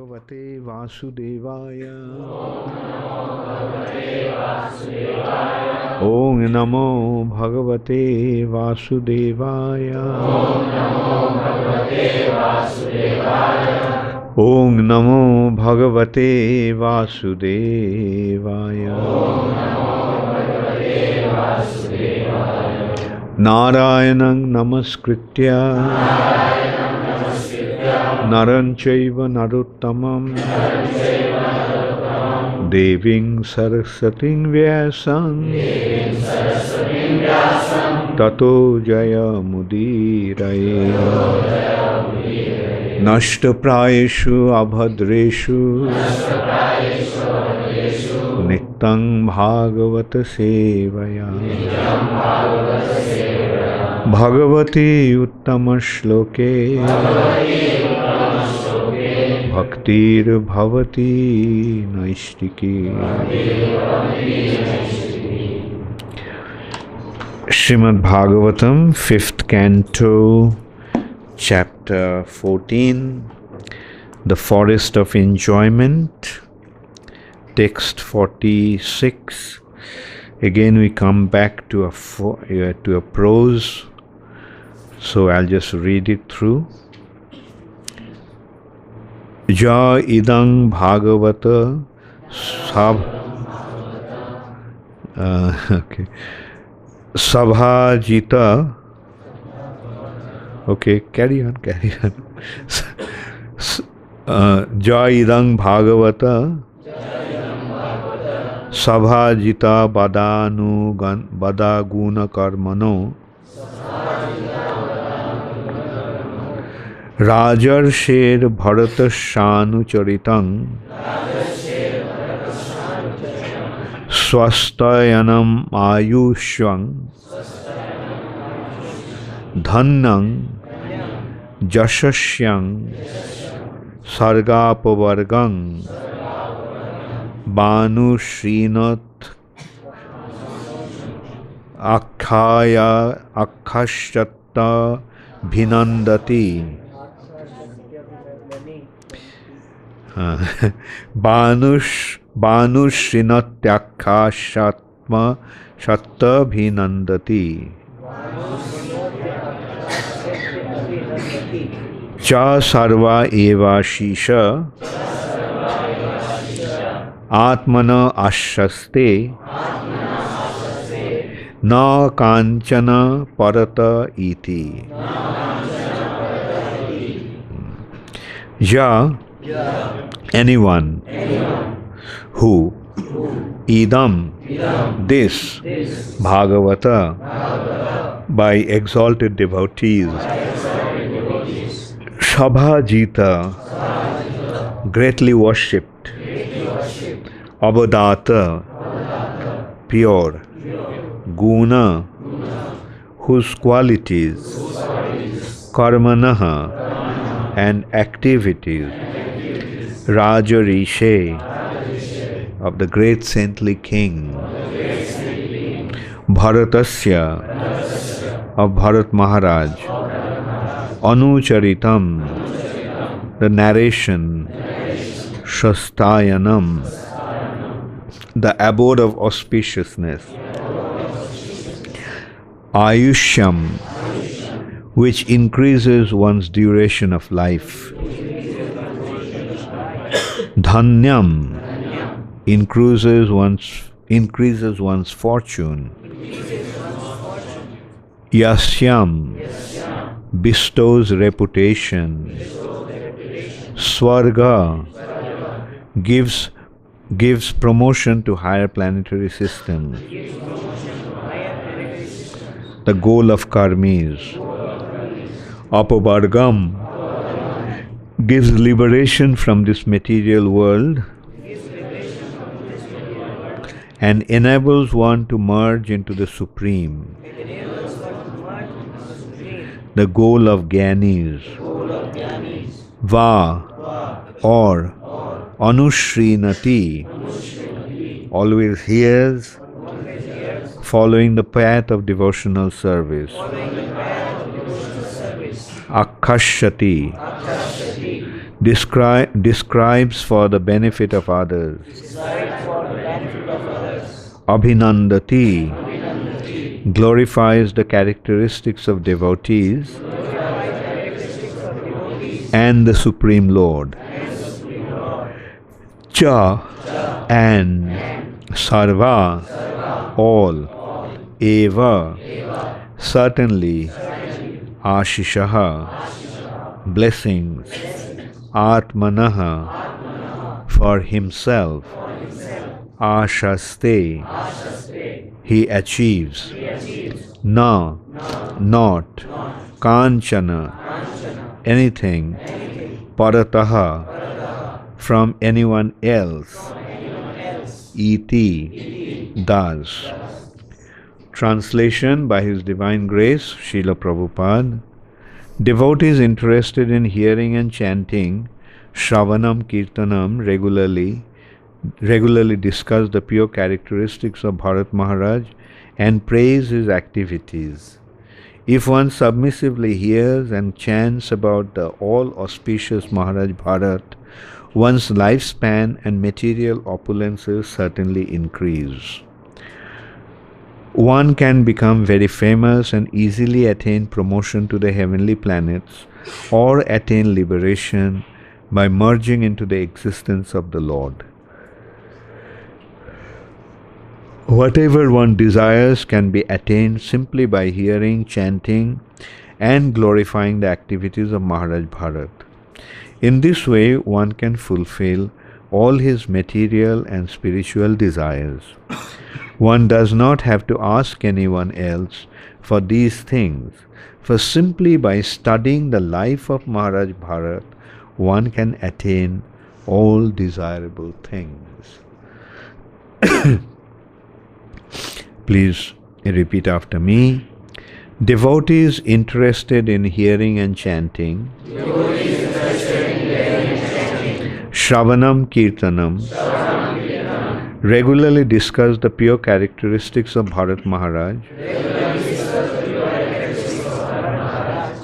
Bhagavate Vasudevaya. Om Namo Bhagavate Vasudevaya. Om Namo Bhagavate Vasudevaya. Narayanam Namaskritya Naran Chaiva Narottamam Deving Sarasating Vyasam Tato Jaya Mudiraye Nashta Prayeshu Abhadreshu Nittang Bhagavata Sevaya Bhagavati Uttama Shloke Bhaktir Bhavati Naistiki. Srimad Bhagavatam, 5th Canto, Chapter 14, The Forest of Enjoyment, Text 46. Again we come back to a prose, so I'll just read it through. Ja idang bhagavata sabhajita. Okay, carry on. Ja idang bhagavata sabhajita badaguna karmano Rajarsher Bharatasanu Charitang Swastayanam Ayushwang Dhannang Jashasyang Sargapavargang Banu Srinat Akhashatta Bhinandati Banushrinatyakkha Shatma Shatta Bhinandati Cha Sarva Eva Shisha Atmana Ashaste Na Kanchana Parata Iti. Ja, anyone who idam, this Bhagavata, by exalted devotees, Sabhajita, greatly worshipped, Abadata, pure, Guna, whose qualities, Karmanaha, and activities, Rajarishe, of the great saintly king, Bharatasya, of Bharat Maharaj, Anucharitam, the narration, Shastayanam, the abode of auspiciousness, Ayushyam, which increases one's duration of life, Dhanyam, increases one's fortune, Yasyam, bestows reputation, Swarga, gives promotion to higher planetary systems, the goal of karmis, Apavargam, gives liberation from this material world and enables one to merge into the Supreme, the goal of Gyanis, Va, or Anushrinati, always hears, following the path of devotional service. Akashati, describes for the benefit of others, Abhinandati, glorifies the characteristics of devotees and the Supreme Lord. Cha, and Sarva, all, Eva, certainly, Ashishaha, blessings, Atmanaha, for himself, Ashaste, he achieves, Na, not, Kanchana, anything, Parataha, from anyone else, Iti, thus. Translation by His Divine Grace, Srila Prabhupada. Devotees interested in hearing and chanting Shravanam Kirtanam regularly discuss the pure characteristics of Bharat Maharaj and praise his activities. If one submissively hears and chants about the all-auspicious Maharaj Bharat, one's lifespan and material opulences certainly increase. One can become very famous and easily attain promotion to the heavenly planets or attain liberation by merging into the existence of the Lord. Whatever one desires can be attained simply by hearing, chanting, and glorifying the activities of Maharaj Bharat. In this way, one can fulfill all his material and spiritual desires. One does not have to ask anyone else for these things, for simply by studying the life of Maharaj Bharat, one can attain all desirable things. Please repeat after me. Devotees interested in hearing and chanting, Shravanam Kirtanam, regularly discuss the pure characteristics of Bharat Maharaj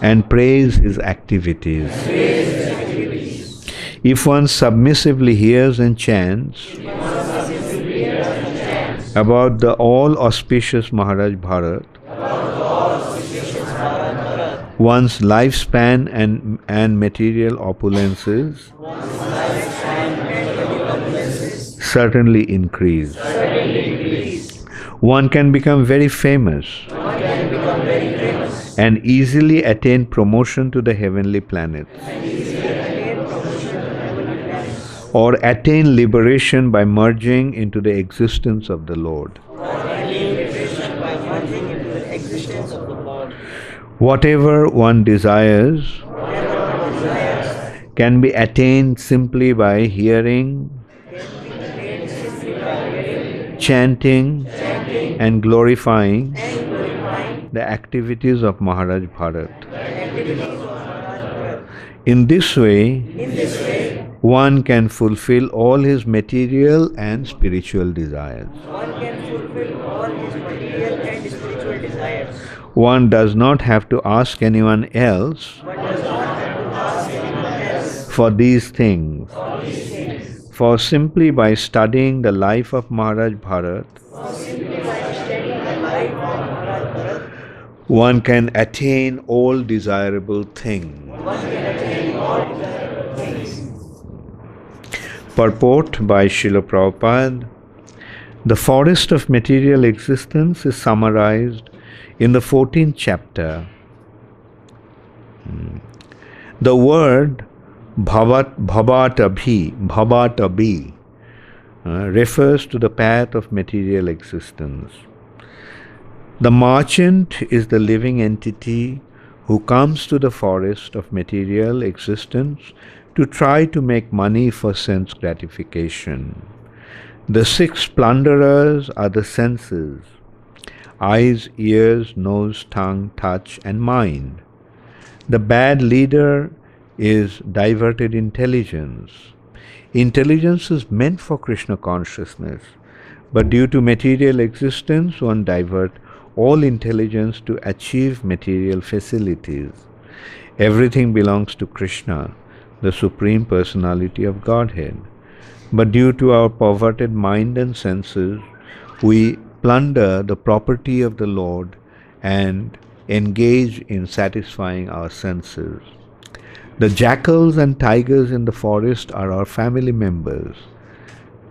and praise his activities. If one submissively hears and chants about the all-auspicious Maharaj Bharat, one's lifespan and material opulences certainly increase. One can become very famous and easily attain promotion to the heavenly planets or attain liberation by merging into the existence of the Lord. Whatever one desires can be attained simply by hearing, chanting, and glorifying the activities of Maharaj Bharat. In this way, one can fulfill all his material and spiritual desires. One does not have to ask anyone else for these things. For simply by studying the life of Maharaj Bharat, one can attain all desirable things. Purport by Srila Prabhupada. The forest of material existence is summarized in the 14th chapter. The word bhavatabi refers to the path of material existence. The merchant is the living entity who comes to the forest of material existence to try to make money for sense gratification. The 6 plunderers are the senses: eyes, ears, nose, tongue, touch, and mind. The bad leader is diverted intelligence. Intelligence is meant for Krishna consciousness, but due to material existence, one divert all intelligence to achieve material facilities. Everything belongs to Krishna. the Supreme Personality of Godhead. But due to our perverted mind and senses, we plunder the property of the Lord and engage in satisfying our senses. The jackals and tigers in the forest are our family members,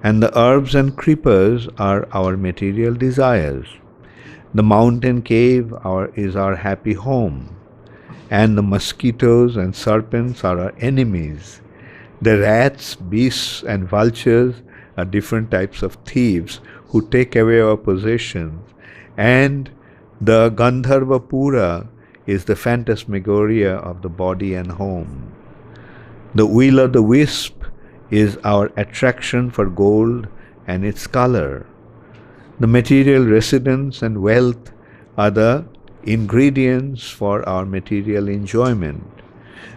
and the herbs and creepers are our material desires. The mountain cave is our happy home, and the mosquitoes and serpents are our enemies. The rats, beasts, and vultures are different types of thieves who take away our possessions, and the Gandharvapura is the phantasmagoria of the body and home. The will o' the wisp is our attraction for gold and its color. The material residence and wealth are the ingredients for our material enjoyment.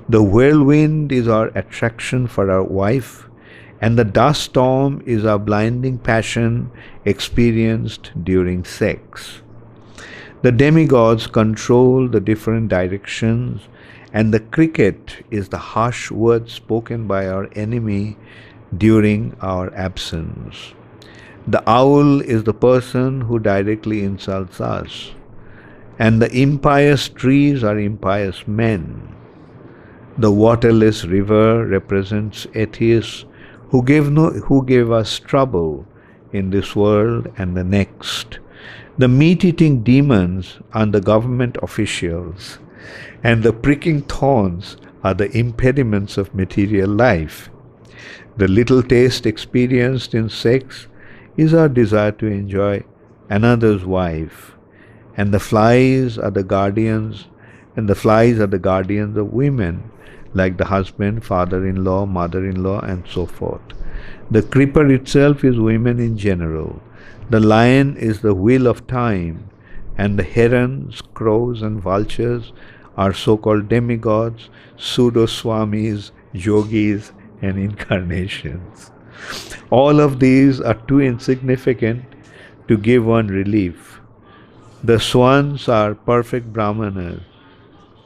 The whirlwind is our attraction for our wife, and the dust storm is our blinding passion experienced during sex. The demigods control the different directions, and the cricket is the harsh word spoken by our enemy during our absence. The owl is the person who directly insults us, and the impious trees are impious men. The waterless river represents atheists who gave us trouble in this world and the next. The meat-eating demons are the government officials, and the pricking thorns are the impediments of material life. The little taste experienced in sex is our desire to enjoy another's wife, and the flies are the guardians of women, like the husband, father-in-law, mother-in-law, and so forth. The creeper itself is women in general. The lion is the wheel of time, and the herons, crows, and vultures are so-called demigods, pseudo-swamis, yogis, and incarnations. All of these are too insignificant to give one relief. The swans are perfect brahmanas,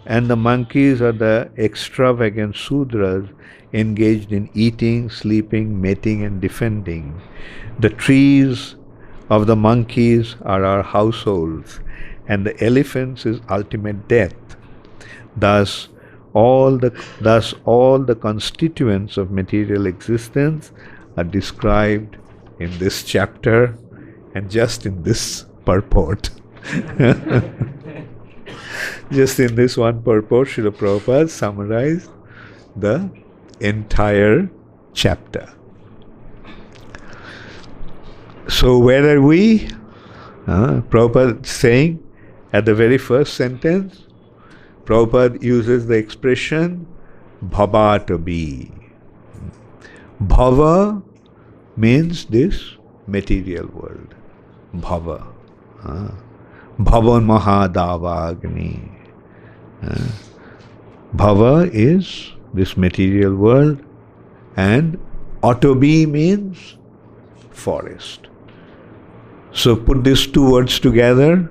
and the monkeys are the extravagant Sudras engaged in eating, sleeping, mating, and defending. The trees of the monkeys are our households, and the elephants is ultimate death. Thus, all the constituents of material existence are described in this chapter and just in this purport. Just in this one purport, Srila Prabhupada summarized the entire chapter. So where are we? Prabhupada saying at the very first sentence, Prabhupada uses the expression bhava to be. Bhava means this material world. Bhava. Bhavan Mahadavagni. Bhava is this material world, and Autobi means forest. So put these two words together.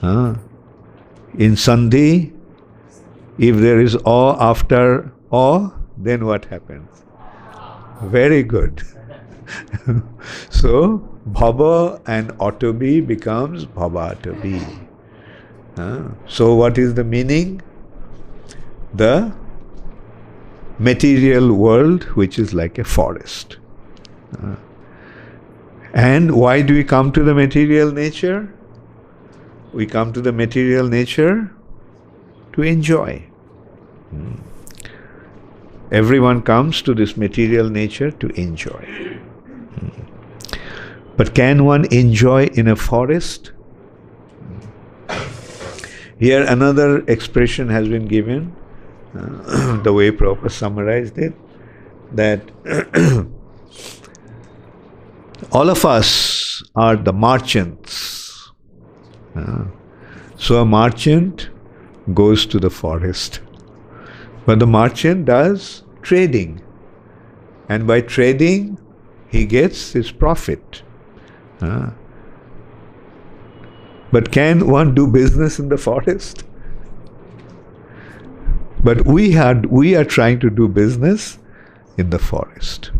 In Sandhi, if there is awe after awe, then what happens? Very good. So Bhava and Autobi becomes Bhavatobi. So what is the meaning? The material world, which is like a forest. And why do we come to the material nature? We come to the material nature to enjoy. Everyone comes to this material nature to enjoy. But can one enjoy in a forest? Here another expression has been given, the way Prabhupada summarized it, that all of us are the merchants. So a merchant goes to the forest. But the merchant does trading. And by trading, he gets his profit. But can one do business in the forest? But we are trying to do business in the forest.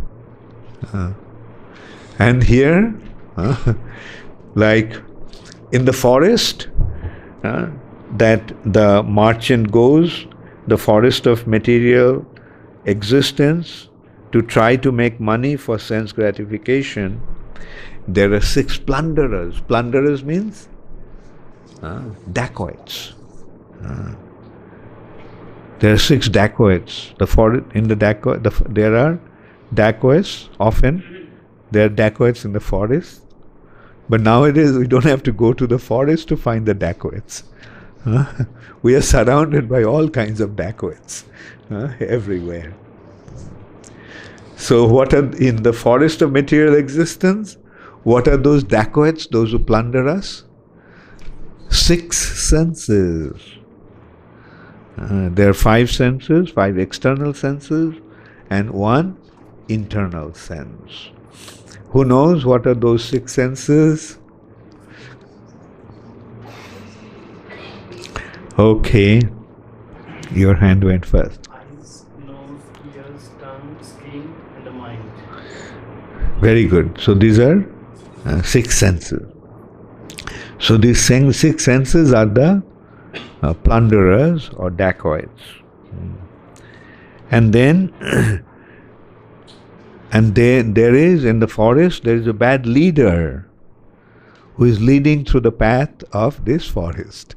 And here, like in the forest, that the merchant goes, the forest of material existence, to try to make money for sense gratification. There are 6 plunderers. Plunderers means dacoits. There are 6 dacoits. There are dacoits. Often there are dacoits in the forest. But nowadays we don't have to go to the forest to find the dacoits. We are surrounded by all kinds of dacoits everywhere. So what are in the forest of material existence? What are those dacoits, those who plunder us? 6 senses. There are 5 senses, 5 external senses, and 1 internal sense. Who knows what are those 6 senses? Okay, your hand went first. Eyes, nose, ears, tongue, skin, and the mind. Very good. So these are 6 senses. So these 6 senses are the plunderers or dacoits. And then, there is in the forest, there is a bad leader who is leading through the path of this forest.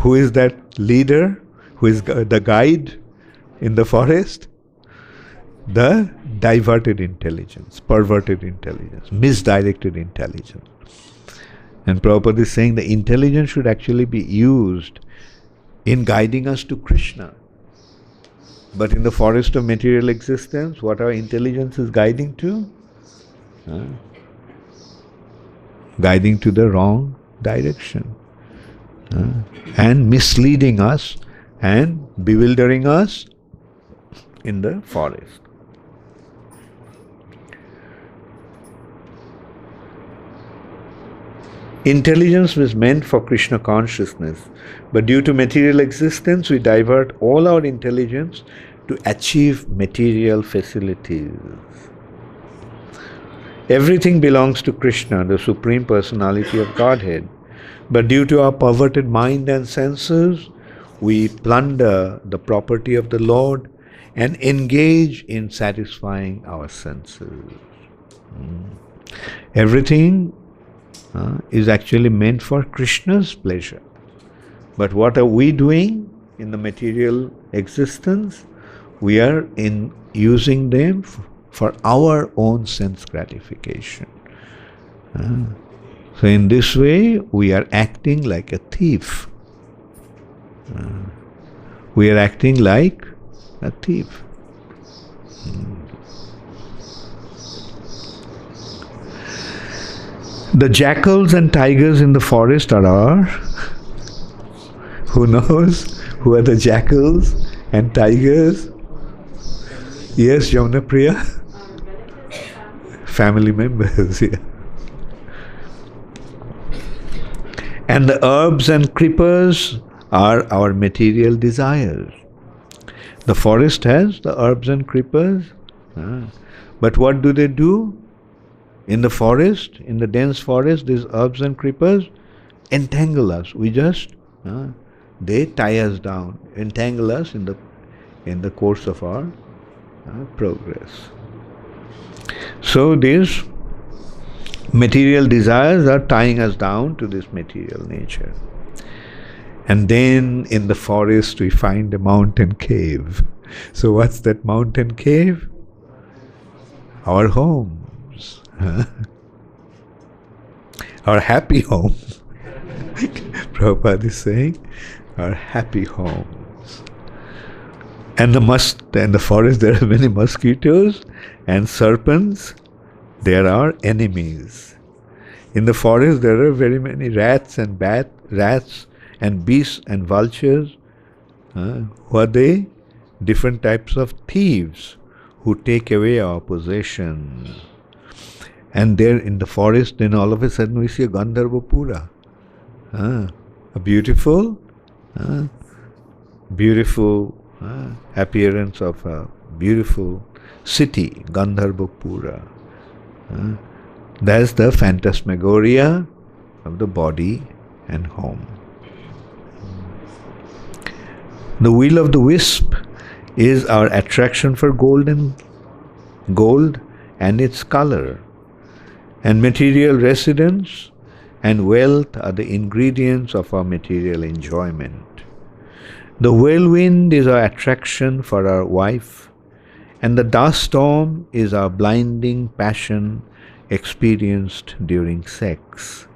Who is that leader? Who is the guide in the forest? The diverted intelligence, perverted intelligence, misdirected intelligence. And Prabhupada is saying the intelligence should actually be used in guiding us to Krishna. But in the forest of material existence, what our intelligence is guiding to? Guiding to the wrong direction. And misleading us and bewildering us in the forest. Intelligence was meant for Krishna consciousness, but due to material existence, we divert all our intelligence to achieve material facilities. Everything belongs to Krishna, the Supreme Personality of Godhead. But due to our perverted mind and senses, we plunder the property of the Lord and engage in satisfying our senses. Everything is actually meant for Krishna's pleasure. But what are we doing in the material existence? We are using them for our own sense gratification. So in this way, we are acting like a thief. We are acting like a thief. The jackals and tigers in the forest are our... Who knows? Who are the jackals and tigers? Yes, Yamuna Priya? Family members, yeah. And the herbs and creepers are our material desires. The forest has the herbs and creepers. But what do? In the forest, in the dense forest, these herbs and creepers entangle us. They tie us down, entangle us in the course of our progress. So these material desires are tying us down to this material nature. And then in the forest we find a mountain cave. So what's that mountain cave? Our homes. Our happy home. Prabhupada is saying, our happy homes. And the forest, there are many mosquitoes and serpents. There are enemies. In the forest, there are very many rats and beasts and vultures. Who are they? Different types of thieves who take away our possessions. And there in the forest, then all of a sudden we see a Gandharva Pura. A beautiful beautiful appearance of a beautiful city, Gandharvapura. That's the phantasmagoria of the body and home. The will of the wisp is our attraction for gold and its color. And material residence and wealth are the ingredients of our material enjoyment. The whirlwind is our attraction for our wife, and the dust storm is our blinding passion experienced during sex.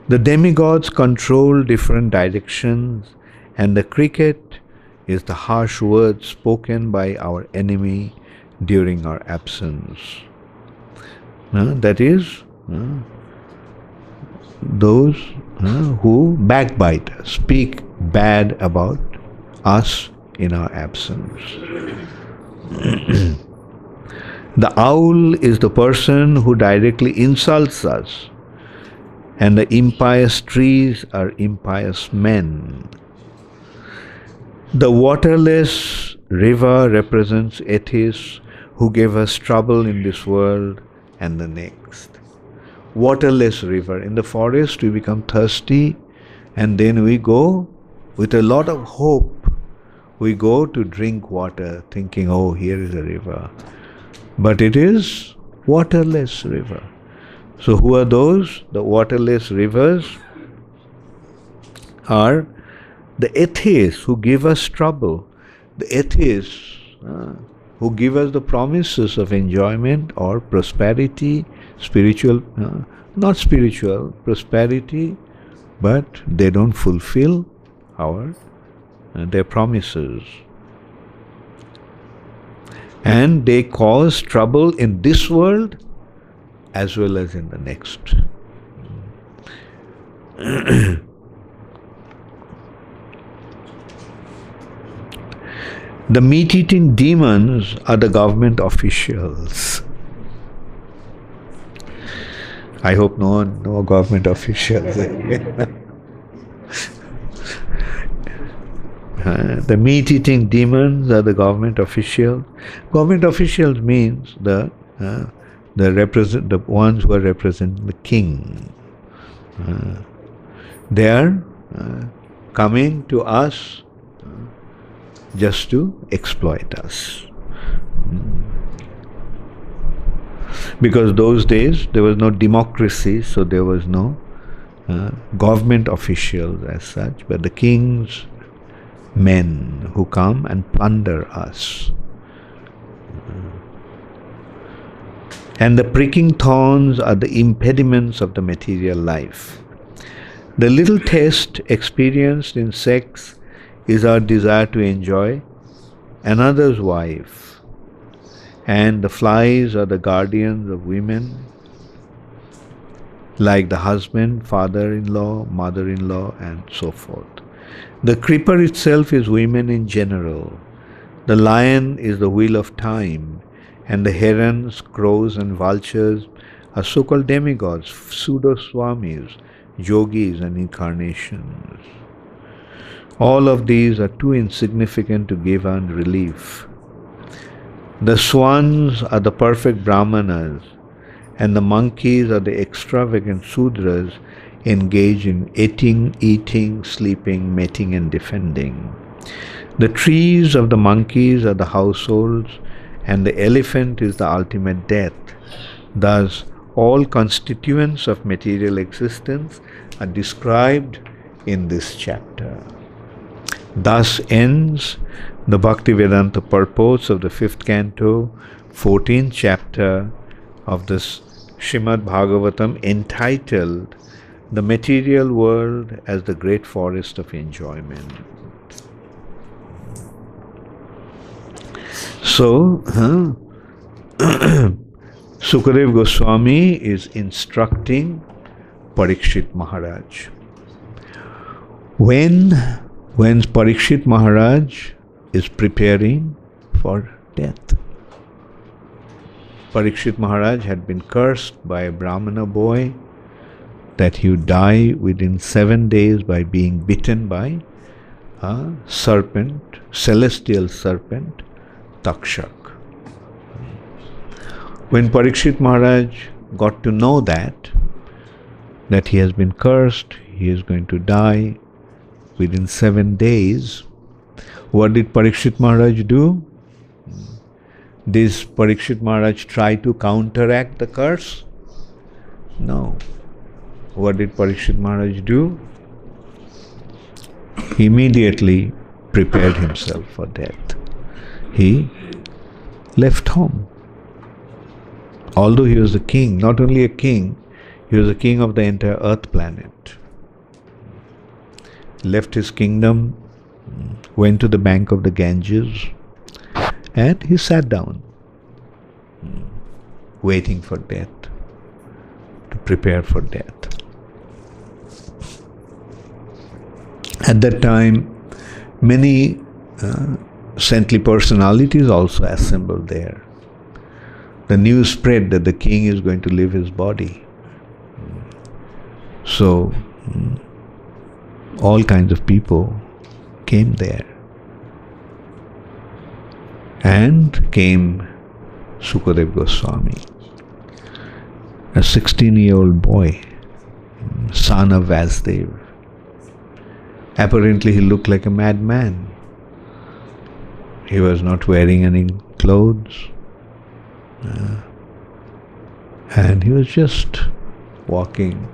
The demigods control different directions, and the cricket is the harsh words spoken by our enemy during our absence. That is, those who backbite us, speak bad about us in our absence. The owl is the person who directly insults us, and the impious trees are impious men. The waterless river represents atheists who gave us trouble in this world and the next. Waterless river. In the forest we become thirsty, and then we go with a lot of hope. We go to drink water thinking, oh, here is a river. But it is waterless river. So who are those? The waterless rivers are the atheists who give us trouble. The atheists who give us the promises of enjoyment or prosperity, spiritual, not spiritual, prosperity, but they don't fulfill their promises. And they cause trouble in this world as well as in the next. The meat-eating demons are the government officials. I hope no government officials. The meat-eating demons are the government officials. Government officials means the ones who are representing the king. They are coming to us just to exploit us. Because those days there was no democracy, so there was no government officials as such, but the king's men who come and plunder us. And the pricking thorns are the impediments of the material life. The little taste experienced in sex is our desire to enjoy another's wife, and the flies are the guardians of women, like the husband, father-in-law, mother-in-law, and so forth. The creeper itself is women in general. The lion is the wheel of time, and the herons, crows, and vultures are so-called demigods, pseudo-swamis, yogis, and incarnations. All of these are too insignificant to give us relief. The swans are the perfect brahmanas, and the monkeys are the extravagant sudras engaged in eating, sleeping, mating, and defending. The trees of the monkeys are the households, and the elephant is the ultimate death. Thus, all constituents of material existence are described in this chapter. Thus ends the Bhaktivedanta purports of the 5th canto, 14th chapter of this Srimad Bhagavatam, entitled The Material World as the Great Forest of Enjoyment. So, Sukadev Goswami is instructing Parikshit Maharaj. When Parikshit Maharaj is preparing for death. Parikshit Maharaj had been cursed by a Brahmana boy that he would die within 7 days by being bitten by a serpent, celestial serpent, Takshak. When Parikshit Maharaj got to know that he has been cursed, he is going to die within 7 days, what did Parikshit Maharaj do? Did Parikshit Maharaj try to counteract the curse? No. What did Parikshit Maharaj do? He immediately prepared himself for death. He left home. Although he was a king, not only a king, he was a king of the entire earth planet. Left his kingdom, went to the bank of the Ganges, and he sat down, waiting for death, to prepare for death. At that time, many saintly personalities also assembled there. The news spread that the king is going to leave his body. So, all kinds of people came there. And came Sukadev Goswami, a 16-year-old boy, son of Vasudev. Apparently he looked like a madman. He was not wearing any clothes. And he was just walking,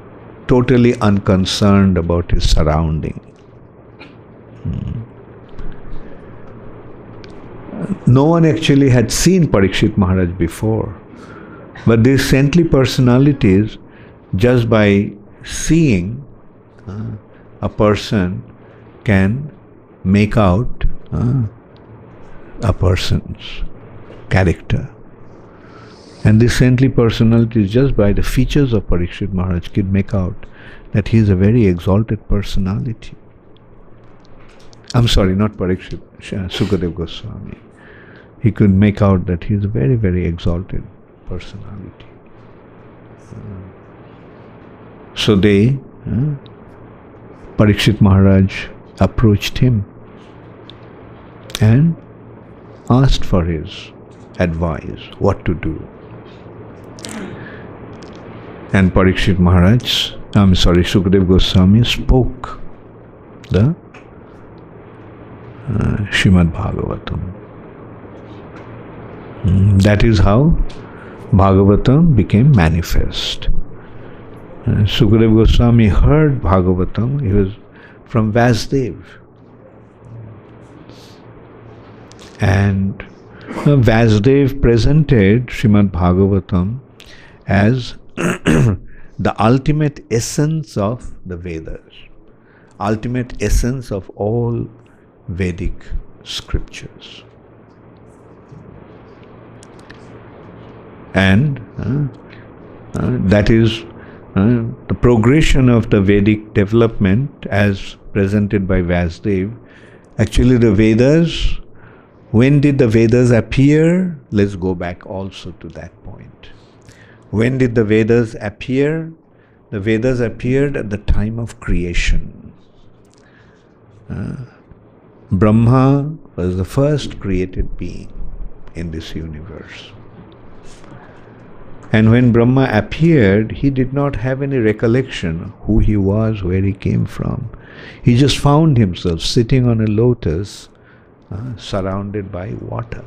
totally unconcerned about his surrounding. No one actually had seen Parikshit Maharaj before. But these saintly personalities, just by seeing a person, can make out a person's character. And these saintly personalities, just by the features of Parikshit Maharaj, can make out that he is a very exalted personality. I'm sorry, not Parikshit, Sukadev Goswami. He could make out that he is a very, very exalted personality. So Parikshit Maharaj approached him and asked for his advice, what to do. And Parikshit Maharaj, Sukadev Goswami spoke the Srimad Bhagavatam. That is how Bhagavatam became manifest. Sukadev Goswami heard Bhagavatam. He was from Vasudev. And Vasudev presented Srimad Bhagavatam as the ultimate essence of the Vedas, ultimate essence of all Vedic scriptures. And that is the progression of the Vedic development as presented by Vasudev. Actually, the Vedas, when did the Vedas appear? Let's go back also to that point. When did the Vedas appear? The Vedas appeared at the time of creation. Brahma was the first created being in this universe. And when Brahma appeared, he did not have any recollection who he was, where he came from. He just found himself sitting on a lotus surrounded by water.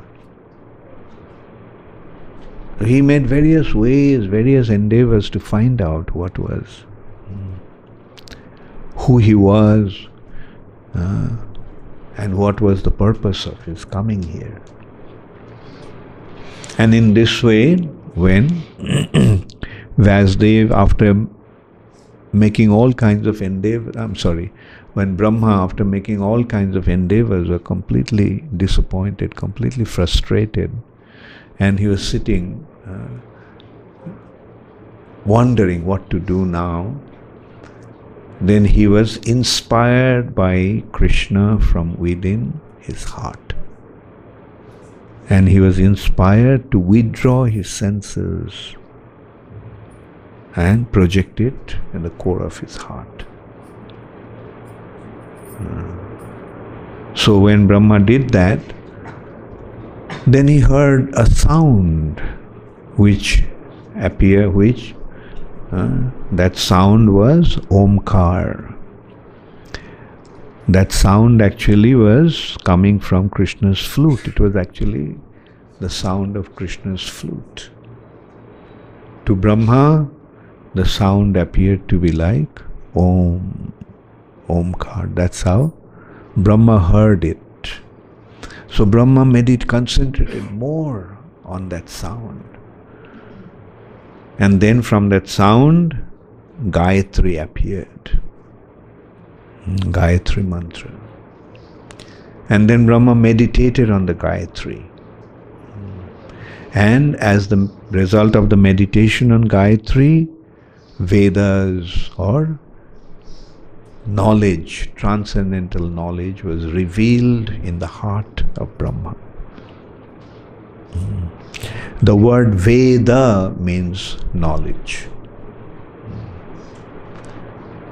He made various ways, various endeavors to find out what was, who he was, and what was the purpose of his coming here. And in this way, when Vasudev, after making all kinds of endeavors, when Brahma, after making all kinds of endeavors, were completely disappointed, completely frustrated, and he was sitting, wondering what to do now, then he was inspired by Krishna from within his heart. And he was inspired to withdraw his senses and project it in the core of his heart. So when Brahma did that, then he heard a sound which that sound was Omkar. That sound actually was coming from Krishna's flute. It was actually the sound of Krishna's flute. To Brahma, the sound appeared to be like Om, Omkar. That's how Brahma heard it. So Brahma concentrated more on that sound. And then from that sound, Gayatri appeared. Gayatri mantra. And then Brahma meditated on the Gayatri. And as the result of the meditation on Gayatri, Vedas or knowledge, transcendental knowledge was revealed in the heart of Brahma. The word Veda means knowledge.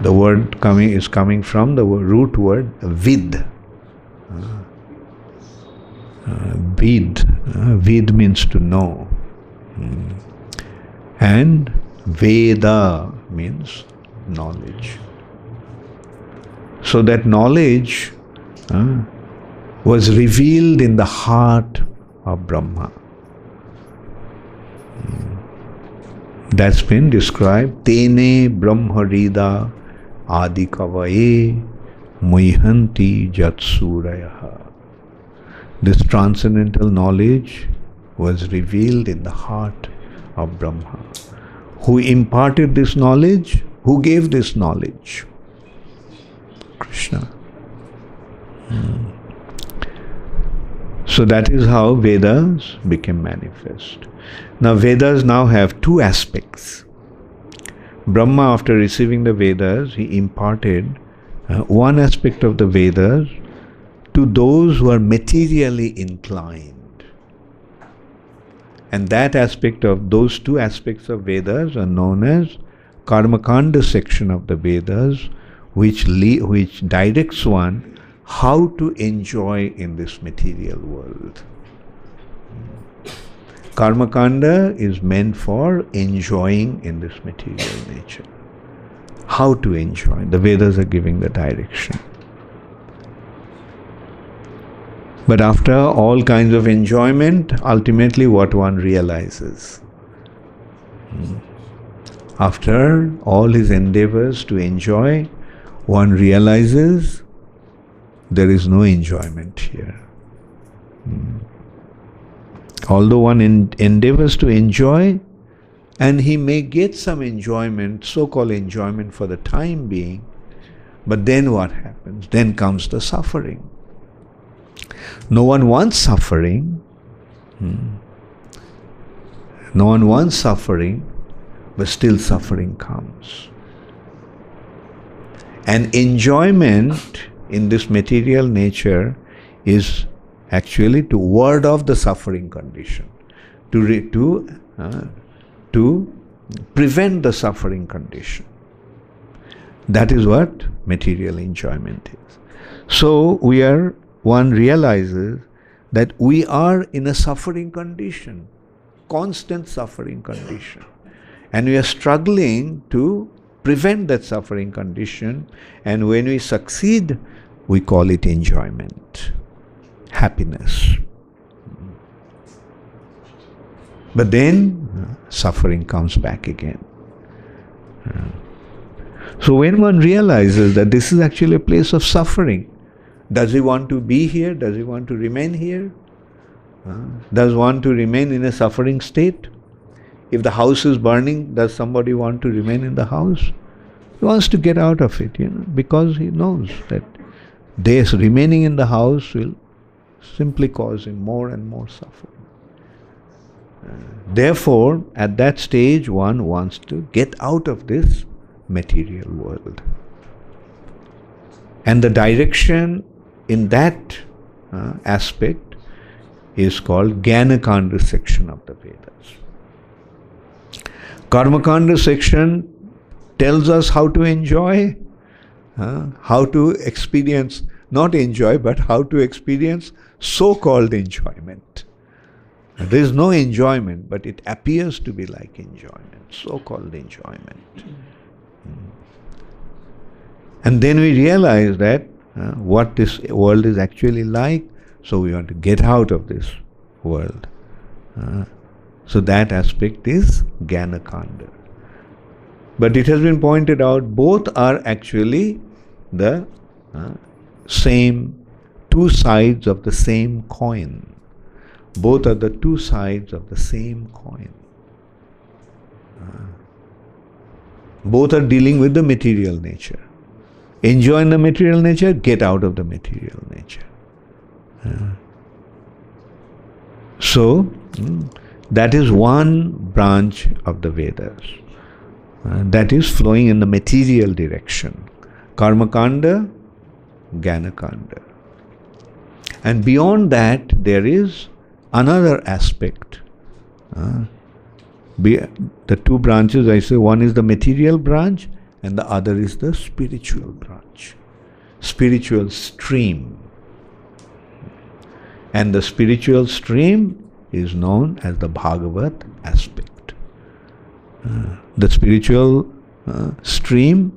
The word is coming from the root word vid. Vid means to know. And Veda means knowledge. So that knowledge was revealed in the heart of Brahma. That's been described. Tene Brahmarida Adikavaye Muihanti Jatsurayaha. This transcendental knowledge was revealed in the heart of Brahma. Who imparted this knowledge? Who gave this knowledge? Krishna. So that is how Vedas became manifest. Now Vedas now have two aspects. Brahma, after receiving the Vedas, he imparted one aspect of the Vedas to those who are materially inclined. And that aspect of those two aspects of Vedas are known as Karmakanda section of the Vedas, which directs one how to enjoy in this material world. Karmakanda is meant for enjoying in this material nature. How to enjoy. The Vedas are giving the direction. But after all kinds of enjoyment, ultimately what one realizes. After all his endeavors to enjoy, one realizes there is no enjoyment here. Although one endeavors to enjoy, and he may get some enjoyment, so-called enjoyment for the time being, but then what happens? Then comes the suffering. No one wants suffering. No one wants suffering, but still suffering comes. And enjoyment in this material nature is actually to ward off the suffering condition, to prevent the suffering condition. That is what material enjoyment is. So one realizes that we are in a suffering condition, constant suffering condition, and we are struggling to prevent that suffering condition, and when we succeed, we call it enjoyment, happiness. But then suffering comes back again. So when one realizes that this is actually a place of suffering, does he want to be here? Does he want to remain here? Does one to remain in a suffering state? If the house is burning, does somebody want to remain in the house? He wants to get out of it, because he knows that remaining in the house will simply cause him more and more suffering. Therefore, at that stage, one wants to get out of this material world. And the direction in that aspect is called Jnanakanda section of the Vedas. Karmakanda section tells us how to enjoy, how to experience not enjoy, but how to experience so-called enjoyment. There is no enjoyment, but it appears to be like enjoyment, so-called enjoyment. And then we realize that what this world is actually like, so we want to get out of this world. So that aspect is Jnana-kanda. But it has been pointed out, both are actually the same, two sides of the same coin. Both are the two sides of the same coin. Both are dealing with the material nature. Enjoy the material nature, get out of the material nature. So, that is one branch of the Vedas that is flowing in the material direction. Karma-kanda, Jnana-kanda. And beyond that, there is another aspect. The two branches, I say, one is the material branch and the other is the spiritual branch. Spiritual stream. And the spiritual stream is known as the Bhagavat aspect. The spiritual stream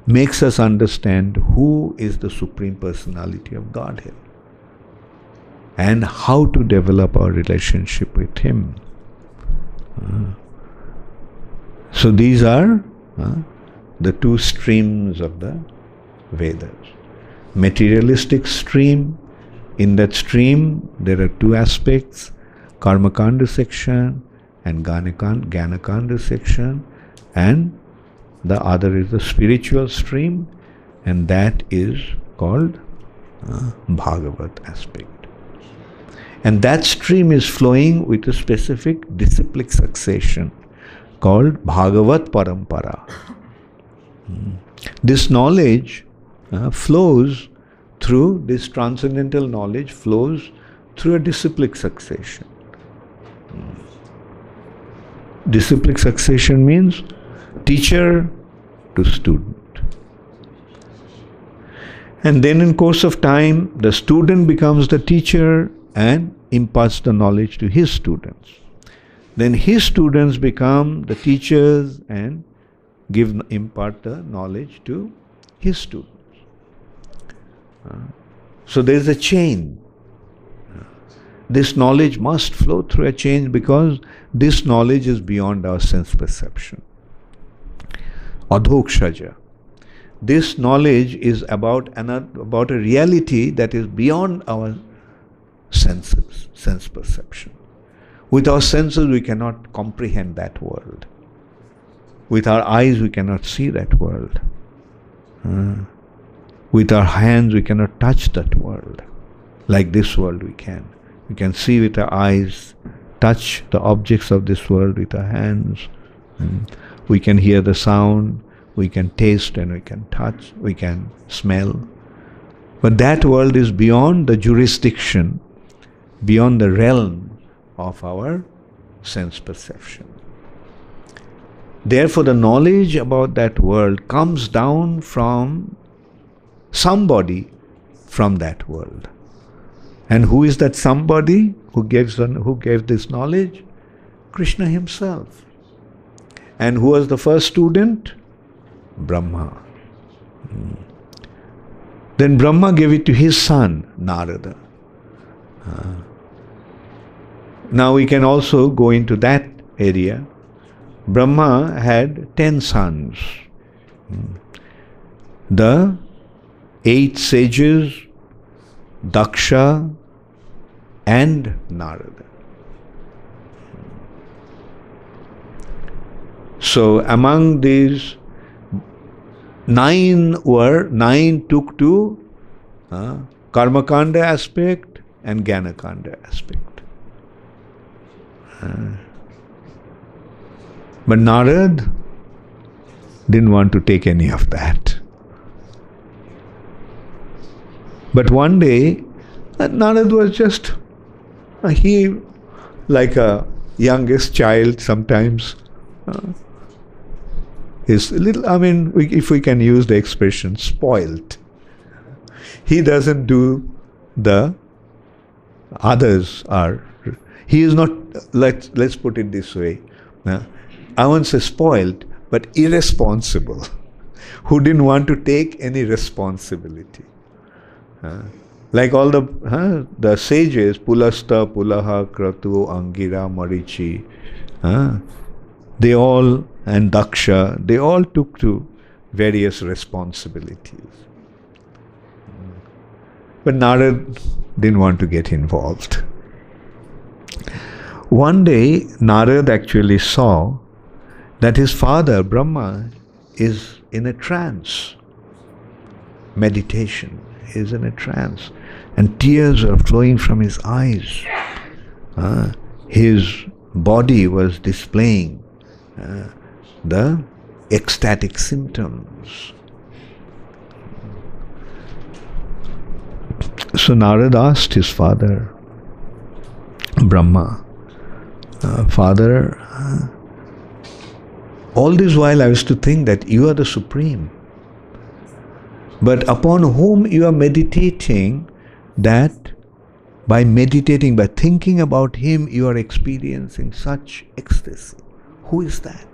makes us understand who is the Supreme Personality of Godhead and how to develop our relationship with Him. So these are the two streams of the Vedas. Materialistic stream, in that stream there are two aspects, Karma-kanda section and Jnana-kanda section, and the other is the spiritual stream, and that is called Bhagavat aspect. And that stream is flowing with a specific disciplic succession called Bhagavat Parampara. This knowledge flows through, this transcendental knowledge flows through a disciplic succession. Disciplic succession means teacher to student. And then in course of time, the student becomes the teacher and imparts the knowledge to his students. Then his students become the teachers and impart the knowledge to his students. So there is a chain. This knowledge must flow through a chain because this knowledge is beyond our sense perception. Adhokshaja. This knowledge is about a reality that is beyond our senses, sense perception. With our senses we cannot comprehend that world. With our eyes we cannot see that world. With our hands we cannot touch that world. Like this world we can. We can see with our eyes, touch the objects of this world with our hands. We can hear the sound, we can taste and we can touch, we can smell. But that world is beyond the jurisdiction, beyond the realm of our sense perception. Therefore, the knowledge about that world comes down from somebody from that world. And who is that somebody who gave this knowledge? Krishna himself. And who was the first student? Brahma. Then Brahma gave it to his son, Narada. Now we can also go into that area. Brahma had 10 sons. The 8 sages, Daksha and Narada. So among these, 9 took to Karma-kanda aspect and Jnana-kanda aspect. But Narad didn't want to take any of that. But one day, Narad was just, he, like a youngest child sometimes, is a little, if we can use the expression, spoilt. He doesn't do the others are. He is not, let's put it this way. I won't say spoiled, but irresponsible. Who didn't want to take any responsibility. Like all the sages, Pulasta, Pulaha, Kratu, Angira, Marichi, they all, and Daksha, they all took to various responsibilities. But Narad didn't want to get involved. One day, Narad actually saw that his father, Brahma, is in a trance. Meditation. He is in a trance. And tears are flowing from his eyes. His body was displaying the ecstatic symptoms. So Narad asked his father, Brahma, Father, all this while I used to think that you are the Supreme. But upon whom you are meditating, that by meditating, by thinking about him, you are experiencing such ecstasy. Who is that?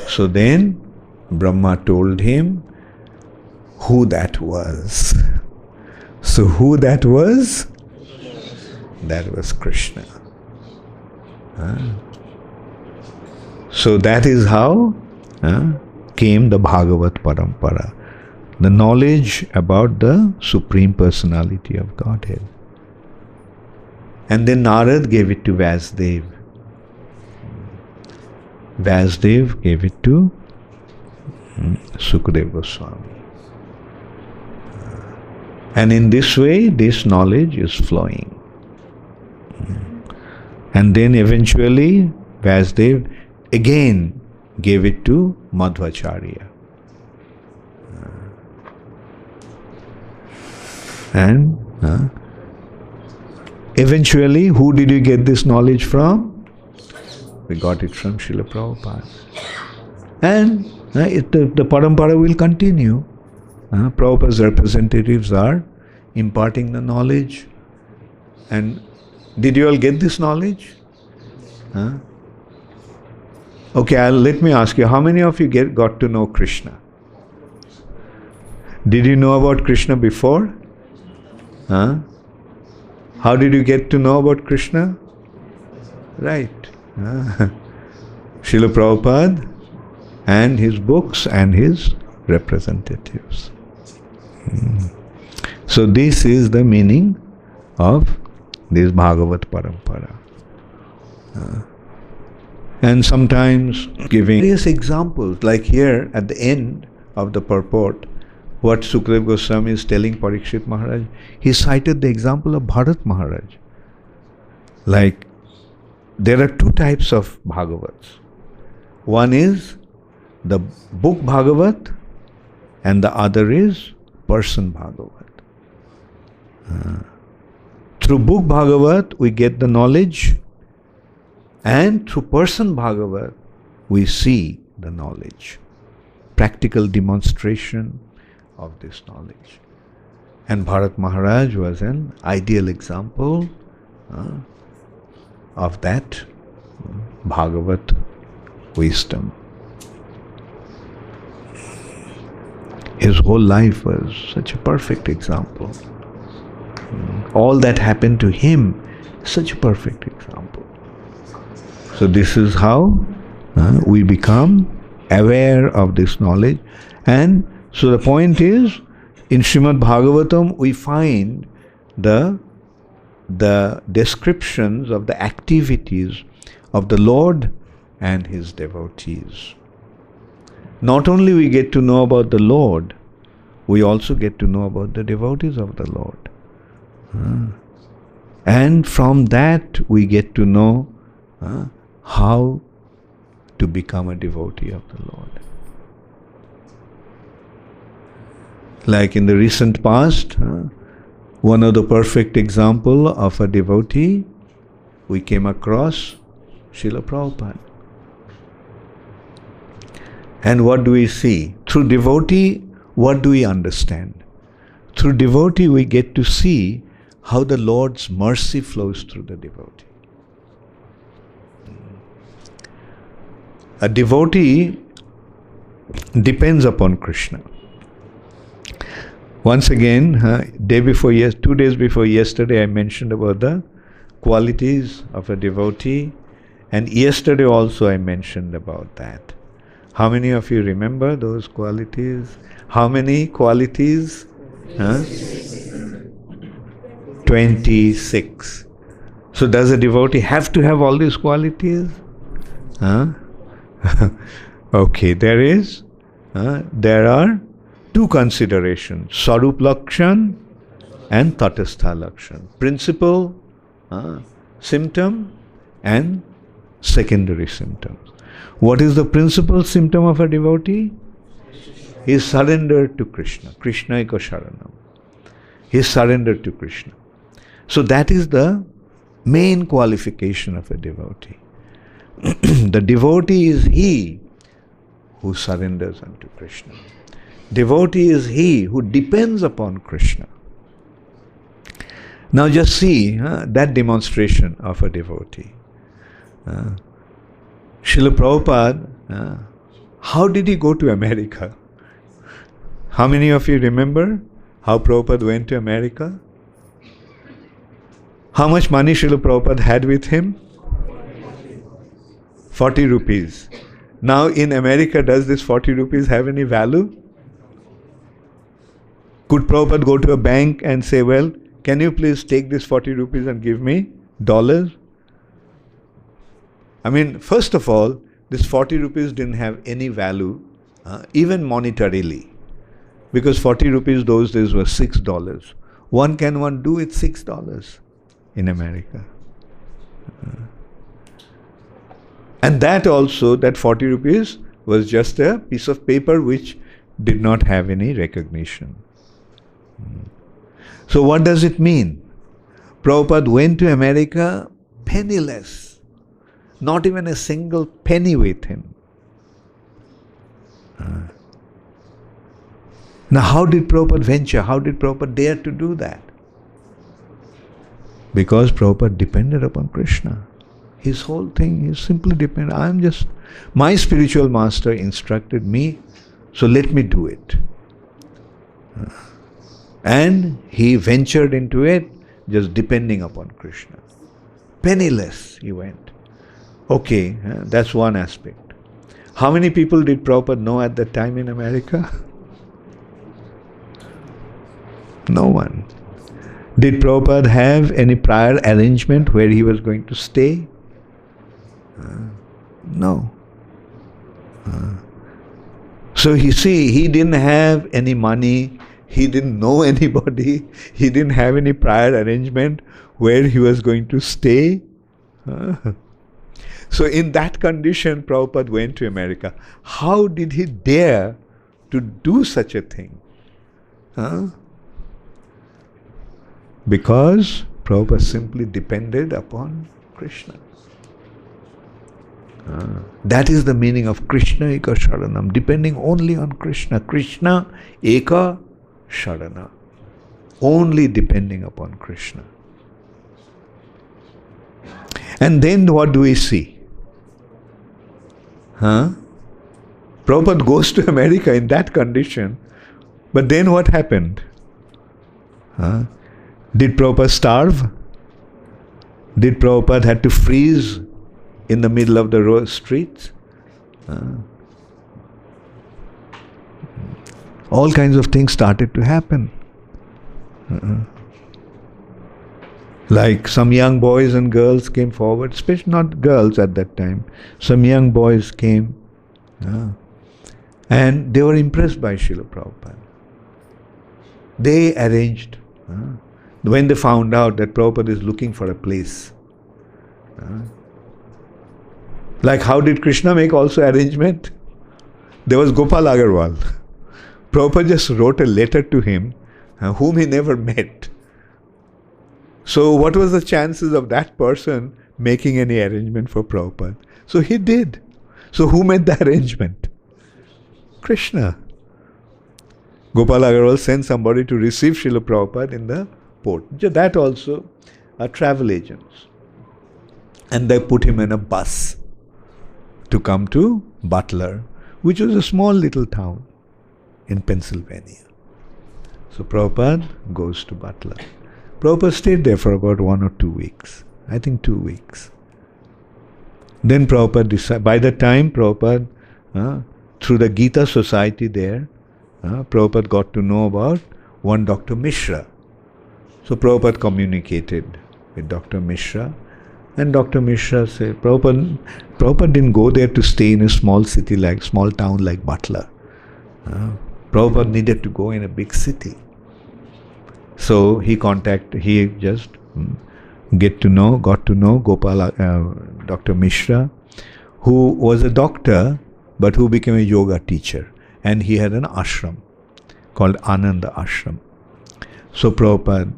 So then Brahma told him who that was. So who that was? That was Krishna. So that is how came the Bhagavat Parampara, the knowledge about the Supreme Personality of Godhead. And then Narad gave it to Vasudev. Vasudev gave it to Sukadeva Goswami. And in this way, this knowledge is flowing. And then eventually, Vasudev again gave it to Madhvacharya. And eventually, who did you get this knowledge from? We got it from Srila Prabhupada. And the parampara will continue. Prabhupada's representatives are imparting the knowledge. And did you all get this knowledge? Okay, let me ask you, how many of you got to know Krishna? Did you know about Krishna before? How did you get to know about Krishna? Right. Srila Prabhupada and his books and his representatives. So this is the meaning of this Bhagavat Parampara. And sometimes giving various examples, like here at the end of the purport, what Sukadeva Goswami is telling Parikshit Maharaj, he cited the example of Bharat Maharaj. Like, there are two types of Bhagavats. One is the book Bhagavat, and the other is person Bhagavat. Through book Bhagavat, we get the knowledge, and through person Bhagavat, we see the knowledge. Practical demonstration of this knowledge. And Bharat Maharaj was an ideal example of that Bhagavat wisdom. His whole life was such a perfect example. All that happened to him, such a perfect example. So this is how we become aware of this knowledge. And so the point is, in Srimad Bhagavatam, we find the descriptions of the activities of the Lord and His devotees. Not only we get to know about the Lord, we also get to know about the devotees of the Lord. And from that we get to know how to become a devotee of the Lord. Like in the recent past, one of the perfect example of a devotee, we came across Srila Prabhupada. And what do we see? Through devotee, what do we understand? Through devotee we get to see how the Lord's mercy flows through the devotee. A devotee depends upon Krishna. Once again, 2 days before yesterday, I mentioned about the qualities of a devotee, and yesterday also I mentioned about that. How many of you remember those qualities? How many qualities? 26. So does a devotee have to have all these qualities? Okay, there are two considerations, Sarup Lakshan and Tatastha Lakshan. Principal symptom and secondary symptoms. What is the principal symptom of a devotee? He is surrendered to Krishna. Krishna eka sharanam. He is surrendered to Krishna. So that is the main qualification of a devotee. The devotee is he who surrenders unto Krishna. Devotee is he who depends upon Krishna. Now just see that demonstration of a devotee. Srila Prabhupada, how did he go to America? How many of you remember how Prabhupada went to America? How much money Srila Prabhupada had with him? 40 rupees. Now in America, does this 40 rupees have any value? Could Prabhupada go to a bank and say, well, can you please take this 40 rupees and give me dollars? I mean, first of all, this 40 rupees didn't have any value, even monetarily. Because 40 rupees those days were $6. What can one do with $6 in America? And that also, that 40 rupees was just a piece of paper which did not have any recognition. So what does it mean? Prabhupada went to America penniless, not even a single penny with him. Now how did Prabhupada venture? How did Prabhupada dare to do that? Because Prabhupada depended upon Krishna. His whole thing is simply dependent. My spiritual master instructed me, so let me do it. And he ventured into it just depending upon Krishna. Penniless he went. Okay, that's one aspect. How many people did Prabhupada know at that time in America? No one. Did Prabhupada have any prior arrangement where he was going to stay? No. So you see, he didn't have any money, he didn't know anybody, he didn't have any prior arrangement where he was going to stay. So in that condition, Prabhupada went to America. How did he dare to do such a thing? Because Prabhupada simply depended upon Krishna. That is the meaning of Krishna eka sharanam, depending only on Krishna. Krishna eka sharana, only depending upon Krishna. And then what do we see? Prabhupada goes to America in that condition, but then what happened? Did Prabhupada starve? Did Prabhupada had to freeze in the middle of the streets? All kinds of things started to happen. Like some young boys and girls came forward, especially not girls at that time. Some young boys came and they were impressed by Srila Prabhupada. They arranged, when they found out that Prabhupada is looking for a place. Like how did Krishna make also arrangement? There was Gopal Agarwal. Prabhupada just wrote a letter to him, whom he never met. So what was the chances of that person making any arrangement for Prabhupada? So he did. So who made the arrangement? Krishna. Gopal Agarwal sent somebody to receive Srila Prabhupada in the port. That also are travel agents. And they put him in a bus to come to Butler, which was a small little town in Pennsylvania. So Prabhupada goes to Butler. Prabhupada stayed there for about 1 or 2 weeks. I think 2 weeks. Then Prabhupada decided, by the time Prabhupada, through the Gita Society there, Prabhupada got to know about one Dr. Mishra. So Prabhupada communicated with Dr. Mishra, and Dr. Mishra said, Prabhupada didn't go there to stay in a small city like, small town like Butler. Prabhupada needed to go in a big city. So he just got to know Gopal, Dr. Mishra, who was a doctor, but who became a yoga teacher. And he had an ashram called Ananda Ashram. So Prabhupada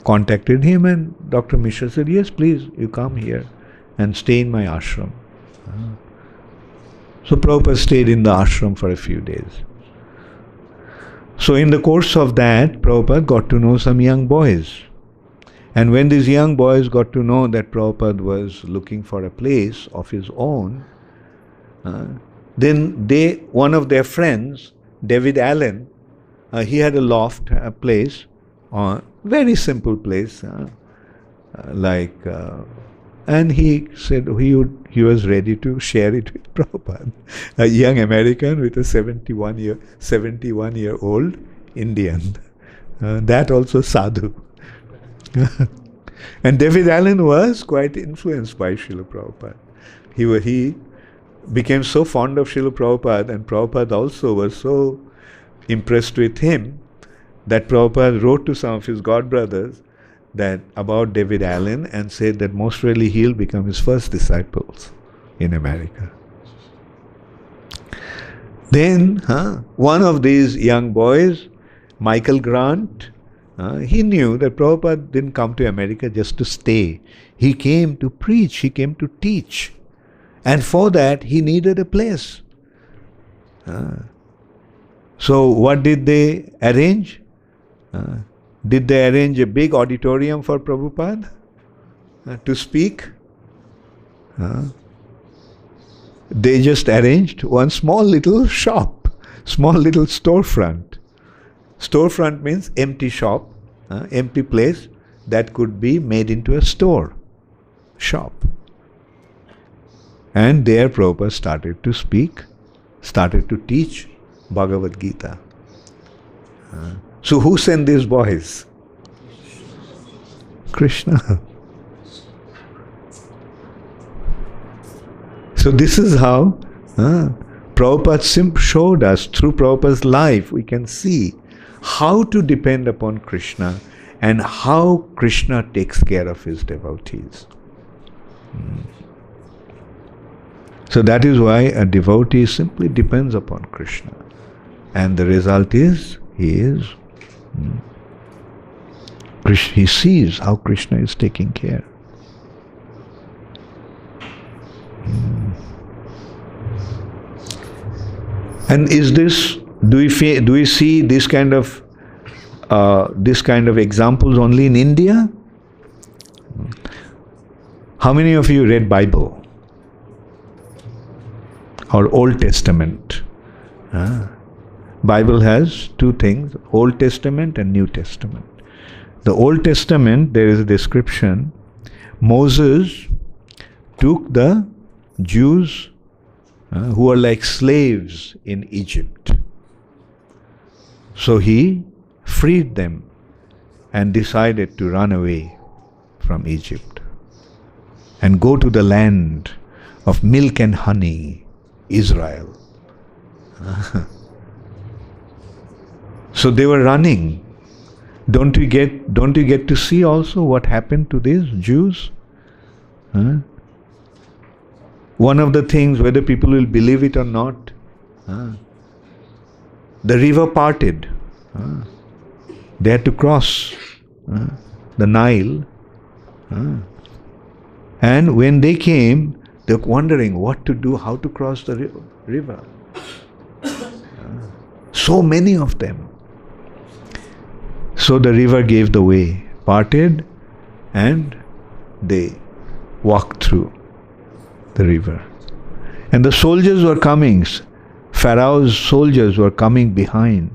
contacted him, and Dr. Mishra said, yes, please, you come here and stay in my ashram. So Prabhupada stayed in the ashram for a few days. So in the course of that, Prabhupada got to know some young boys. And when these young boys got to know that Prabhupada was looking for a place of his own, then one of their friends, David Allen, he had a loft, a place, very simple place, and he said he was ready to share it with Prabhupada, a young American with a 71-year-old Indian. That also sadhu. And David Allen was quite influenced by Srila Prabhupada. He became so fond of Srila Prabhupada, and Prabhupada also was so impressed with him that Prabhupada wrote to some of his godbrothers about David Allen and said that most really he'll become his first disciples in America. Then one of these young boys, Michael Grant, he knew that Prabhupada didn't come to America just to stay. He came to preach, he came to teach. And for that, he needed a place. So what did they arrange? Did they arrange a big auditorium for Prabhupada to speak? They just arranged one small little shop, small little storefront. Storefront means empty shop, empty place that could be made into a shop. And there Prabhupada started to speak, started to teach Bhagavad Gita. So who sent these boys? Krishna. So this is how Prabhupada showed us, through Prabhupada's life, we can see how to depend upon Krishna and how Krishna takes care of his devotees. So that is why a devotee simply depends upon Krishna. And the result is, he sees how Krishna is taking care. And do we see this kind of examples only in India? How many of you read Bible or Old Testament? Bible has two things, Old Testament and New Testament. The Old Testament, there is a description, Moses took the Jews who were like slaves in Egypt. So he freed them and decided to run away from Egypt and go to the land of milk and honey, Israel. So they were running. Don't you get to see also what happened to these Jews? One of the things, whether people will believe it or not, the river parted. They had to cross the Nile. And when they came, they were wondering what to do, how to cross the river. So many of them. So the river gave the way, parted, and they walked through the river. And the soldiers were coming. Pharaoh's soldiers were coming behind.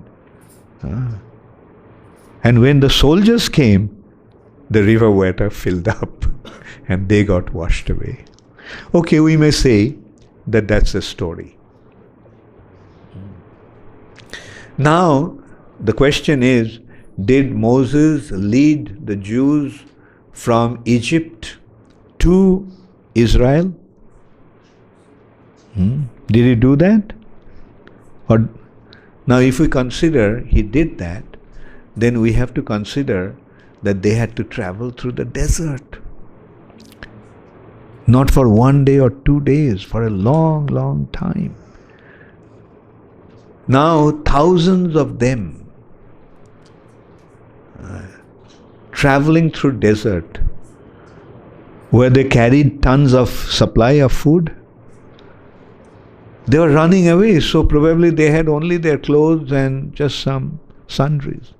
And when the soldiers came, the river water filled up and they got washed away. Okay, we may say that that's the story. Now, the question is, did Moses lead the Jews from Egypt to Israel? Did he do that? Or now, if we consider he did that, then we have to consider that they had to travel through the desert. Not for 1 day or 2 days, for a long, long time. Now, thousands of them traveling through desert, where they carried tons of supply of food. They were running away, so probably they had only their clothes and just some sundries.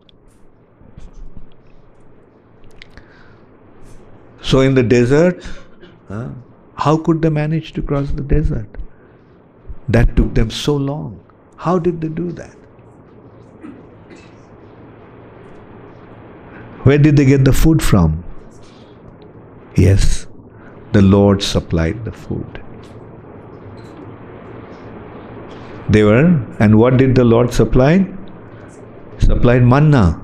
So in the desert, how could they manage to cross the desert? That took them so long. How did they do that? Where did they get the food from? Yes, the Lord supplied the food. And what did the Lord supply? Supplied manna.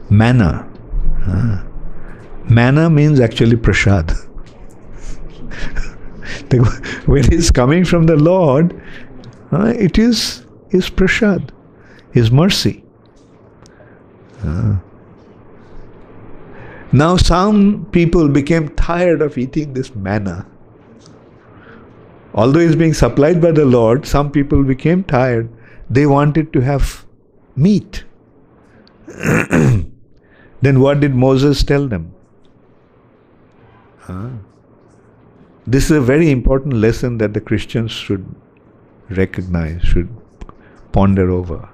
Manna means actually prasad. When it's coming from the Lord, it is His prasad, His mercy. Now some people became tired of eating this manna. Although it's being supplied by the Lord, some people became tired. They wanted to have meat. Then what did Moses tell them? This is a very important lesson that the Christians should recognize, should ponder over.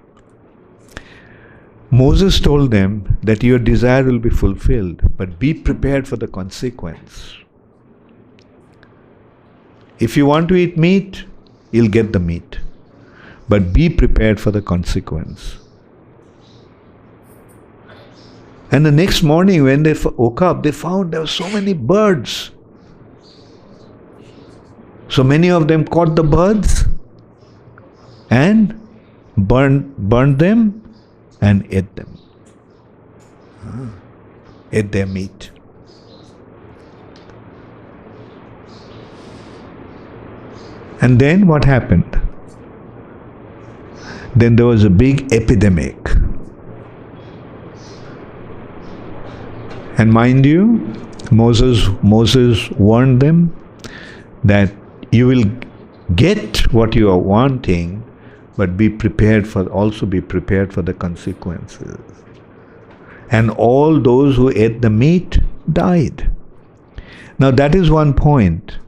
Moses told them that your desire will be fulfilled, but be prepared for the consequence. If you want to eat meat, you'll get the meat. But be prepared for the consequence. And the next morning when they woke up, they found there were so many birds. So many of them caught the birds and burned them and ate them. Ate their meat. And then what happened? Then there was a big epidemic. And mind you, Moses warned them that you will get what you are wanting, but also be prepared for the consequences. And all those who ate the meat died. Now that is one point.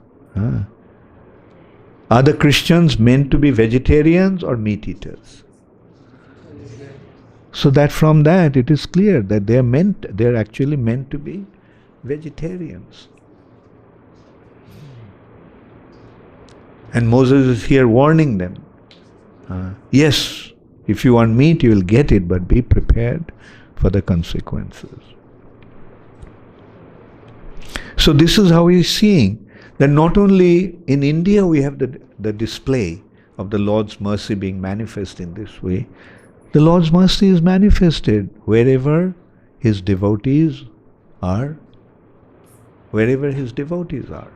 Are the Christians meant to be vegetarians or meat eaters? So that from that it is clear that they are actually meant to be vegetarians. And Moses is here warning them. Yes, if you want meat, you will get it, but be prepared for the consequences. So this is how he is seeing that not only in India we have the display of the Lord's mercy being manifest in this way, the Lord's mercy is manifested wherever His devotees are. Wherever His devotees are.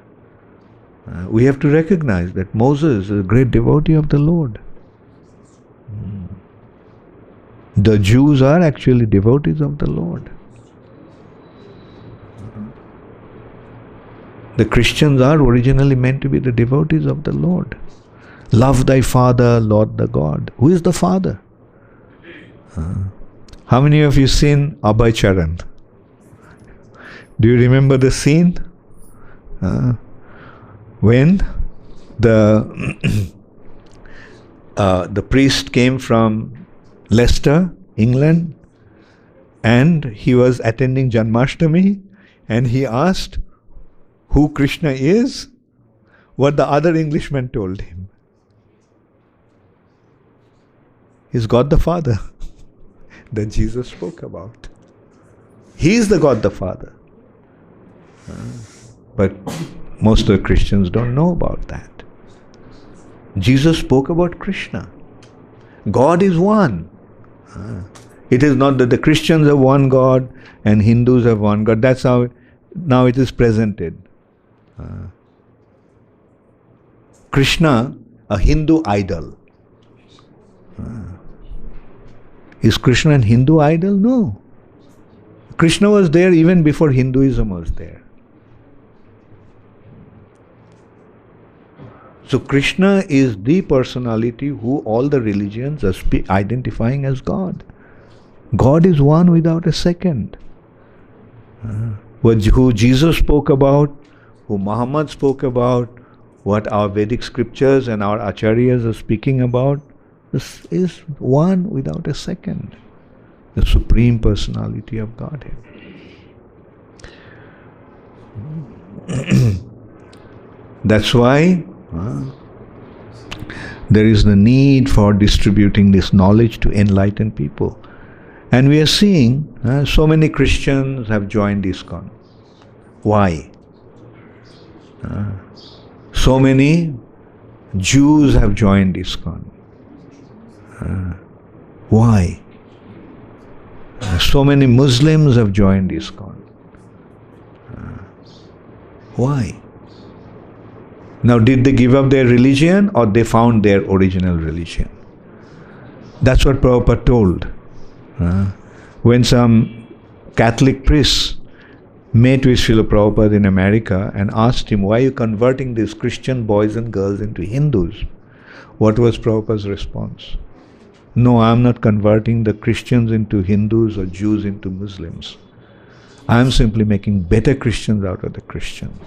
We have to recognize that Moses is a great devotee of the Lord. The Jews are actually devotees of the Lord. The Christians are originally meant to be the devotees of the Lord. Love thy Father, Lord the God. Who is the Father? How many of you seen Abhay Charan? Do you remember the scene? When the priest came from Leicester, England, and he was attending Janmashtami, and he asked who Krishna is, what the other Englishman told him. He's God the Father that Jesus spoke about. He is the God the Father. But most of the Christians don't know about that. Jesus spoke about Krishna. God is one. It is not that the Christians have one God and Hindus have one God. That's how now it is presented. Krishna, a Hindu idol. Is Krishna an Hindu idol? No. Krishna was there even before Hinduism was there. So Krishna is the personality who all the religions are identifying as God. God is one without a second. Who Jesus spoke about, who Muhammad spoke about, what our Vedic scriptures and our acharyas are speaking about, this is one without a second. The Supreme Personality of Godhead. That's why there is the need for distributing this knowledge to enlighten people. And we are seeing so many Christians have joined ISKCON. Why? So many Jews have joined ISKCON. Why? So many Muslims have joined ISKCON. Why? Now, did they give up their religion or they found their original religion? That's what Prabhupada told. When some Catholic priests met with Srila Prabhupada in America and asked him, why are you converting these Christian boys and girls into Hindus? What was Prabhupada's response? No, I am not converting the Christians into Hindus or Jews into Muslims. I am simply making better Christians out of the Christians,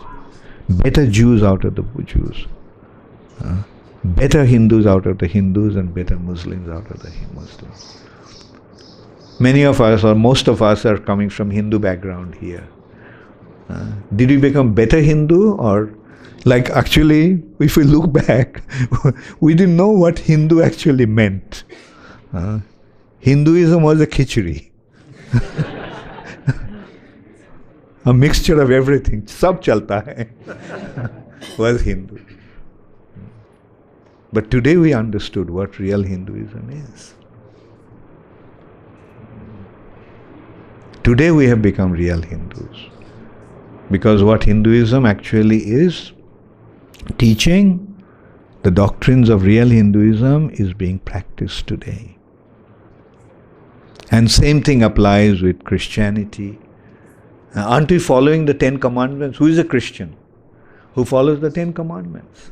better Jews out of the Jews, better Hindus out of the Hindus, and better Muslims out of the Muslims. Many of us, or most of us, are coming from Hindu background here. Did we become better Hindu, or like actually, if we look back, we didn't know what Hindu actually meant. Hinduism was a khichdi. A mixture of everything. Sab chalta hai. Was Hindu. But today we understood what real Hinduism is. Today we have become real Hindus. Because what Hinduism actually is teaching, the doctrines of real Hinduism is being practiced today. And same thing applies with Christianity. Aren't we following the 10 Commandments? Who is a Christian? Who follows the 10 Commandments?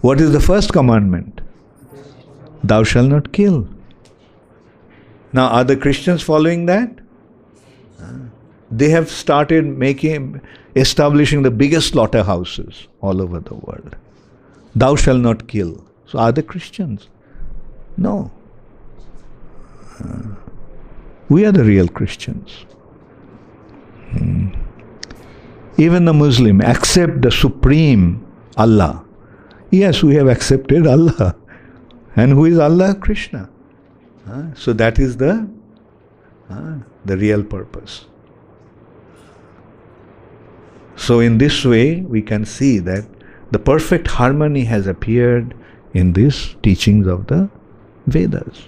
What is the first commandment? Thou shalt not kill. Now, are the Christians following that? They have started establishing the biggest slaughterhouses all over the world. Thou shalt not kill. So are the Christians? No. We are the real Christians. Even the Muslim accept the Supreme Allah. Yes, we have accepted Allah. And who is Allah? Krishna. So that is the real purpose. So in this way, we can see that the perfect harmony has appeared in these teachings of the Vedas.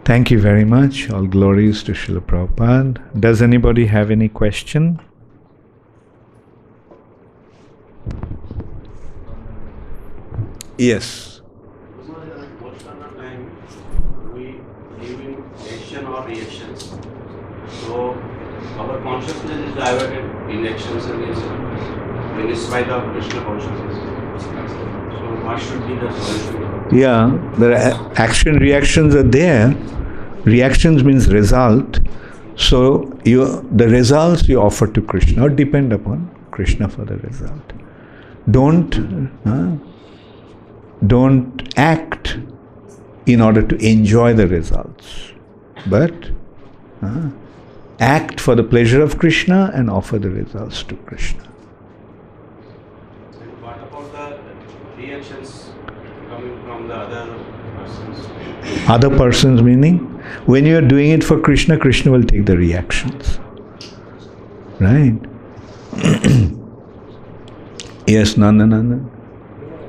Thank you very much. All glories to Srila Prabhupada. Does anybody have any question? Yes. Most of the time we live in action or reactions. So our consciousness is diverted in actions and reactions in spite of Krishna consciousness. So what should be the solution? Yeah, the action reactions are there. Reactions means result. So the results you offer to Krishna or depend upon Krishna for the result. Don't act in order to enjoy the results, but act for the pleasure of Krishna and offer the results to Krishna. And what about the reactions coming from the other persons? Other persons meaning, when you are doing it for Krishna, Krishna will take the reactions. Right? Yes, Nandanandan.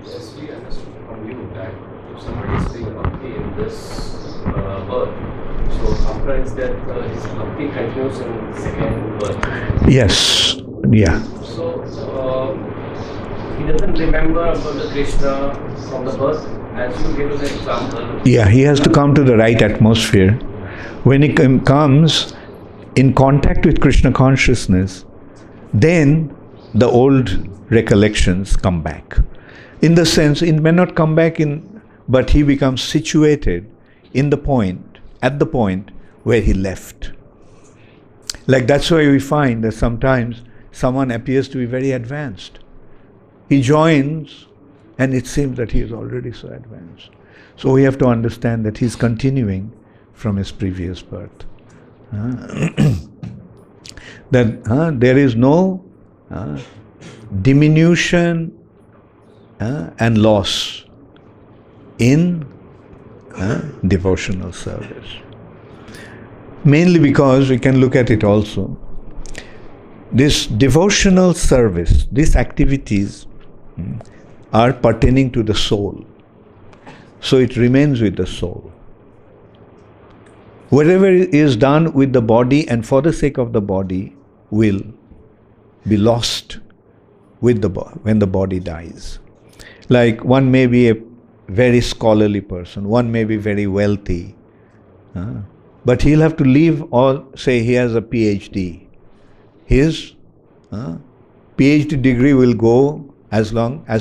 As we understood from you that if somebody is doing bhakti in this birth, so implies that his bhakti continues in second birth. Yes, yeah. So he doesn't remember about the Krishna from the birth, as you gave us an example. Yeah, he has to come to the right atmosphere. When he comes in contact with Krishna consciousness, then the old recollections come back. In the sense, it may not come back but he becomes situated at the point where he left. Like that's why we find that sometimes someone appears to be very advanced. He joins and it seems that he is already so advanced. So we have to understand that he is continuing from his previous birth. That there is no diminution and loss in devotional service. Mainly because we can look at it also. This devotional service, these activities are pertaining to the soul. So it remains with the soul. Whatever is done with the body and for the sake of the body will be lost with when the body dies. Like one may be a very scholarly person, one may be very wealthy, but he'll have to leave, or say he has a PhD. His PhD degree will go as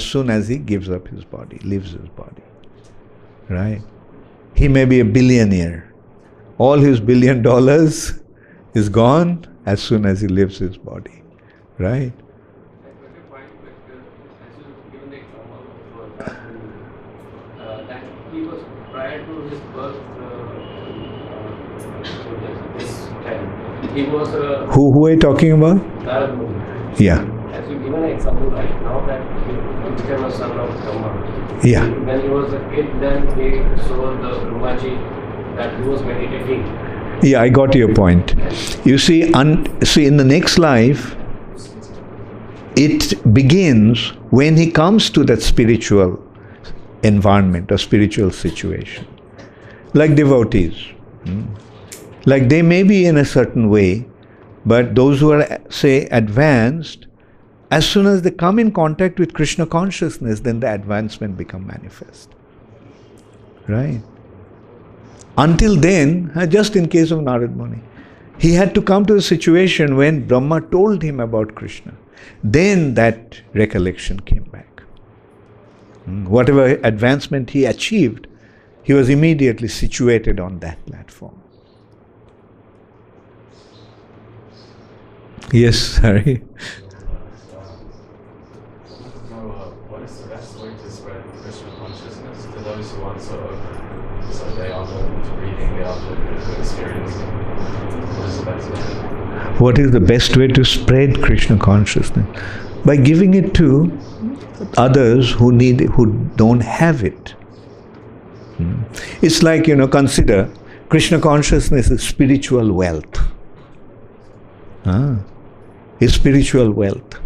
soon as he gives up his body, leaves his body. Right? He may be a billionaire. All his $1 billion is gone as soon as he leaves his body. Right? That he was prior to his birth, this time, he was Who are you talking about? Narad Muni. Yeah. As you given an example right now that he became a son of Brahma. Yeah. When he was a kid, then he saw the Brahmaji that he was meditating. Yeah, I got your point. You see, in the next life, it begins when he comes to that spiritual environment or spiritual situation. Like devotees. Like they may be in a certain way, but those who are, say, advanced, as soon as they come in contact with Krishna consciousness, then the advancement become manifest. Right? Until then, just in case of Narad Muni, he had to come to a situation when Brahma told him about Krishna. Then that recollection came back. Whatever advancement he achieved, he was immediately situated on that platform. Yes, sorry. What is the best way to spread Krishna consciousness to those who aren't so they are not reading, they are not experiencing? What is the best way? What is the best way to spread Krishna consciousness? By giving it to others who don't have it. It's like, consider Krishna consciousness is spiritual wealth. Is spiritual wealth.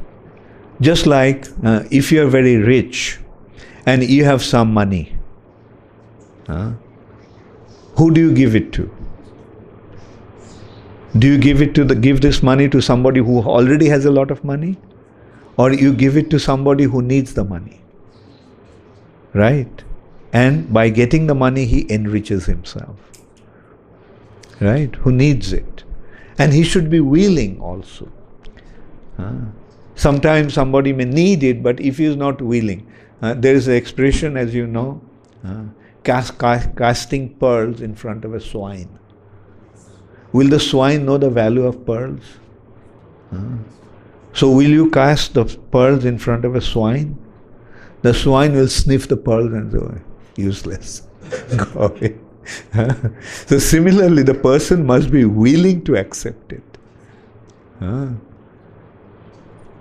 Just like if you are very rich and you have some money, who do you give it to? Do you give this money to somebody who already has a lot of money? Or you give it to somebody who needs the money? Right? And by getting the money, he enriches himself. Right? Who needs it. And he should be willing also. Sometimes somebody may need it, but if he is not willing, there is an expression, as you know, casting pearls in front of a swine. Will the swine know the value of pearls? So will you cast the pearls in front of a swine? The swine will sniff the pearls and say, useless. go away. So similarly, the person must be willing to accept it.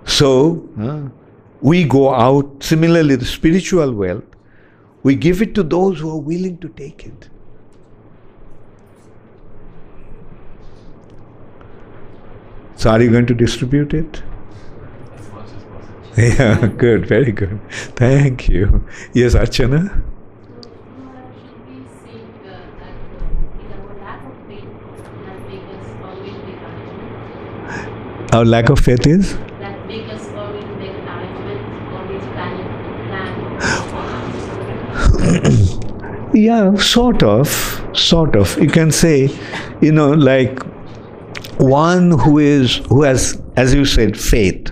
So we go out, similarly the spiritual wealth, we give it to those who are willing to take it. So are you going to distribute it? As much as possible. Yeah, good, very good. Thank you. Yes, Archana? Should we seek that is our lack of faith that make us always make arrangements? Our lack of faith is? That make us always make arrangements, always plan. Yeah, sort of. You can say, like one who has, as you said, faith.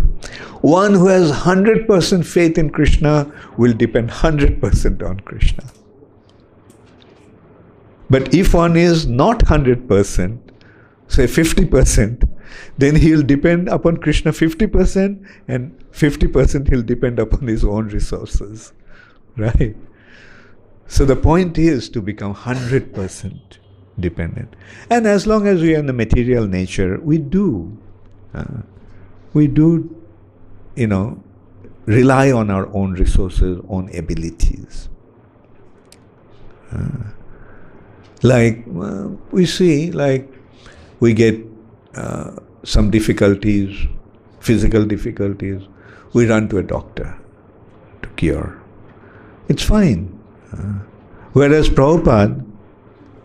One who has 100% faith in Krishna will depend 100% on Krishna. But if one is not 100%, say 50%, then he'll depend upon Krishna 50% and 50% he'll depend upon his own resources. Right? So the point is to become 100% dependent. And as long as we are in the material nature, we do, rely on our own resources, own abilities. We see, we get some difficulties, physical difficulties, we run to a doctor to cure. It's fine. Whereas Prabhupada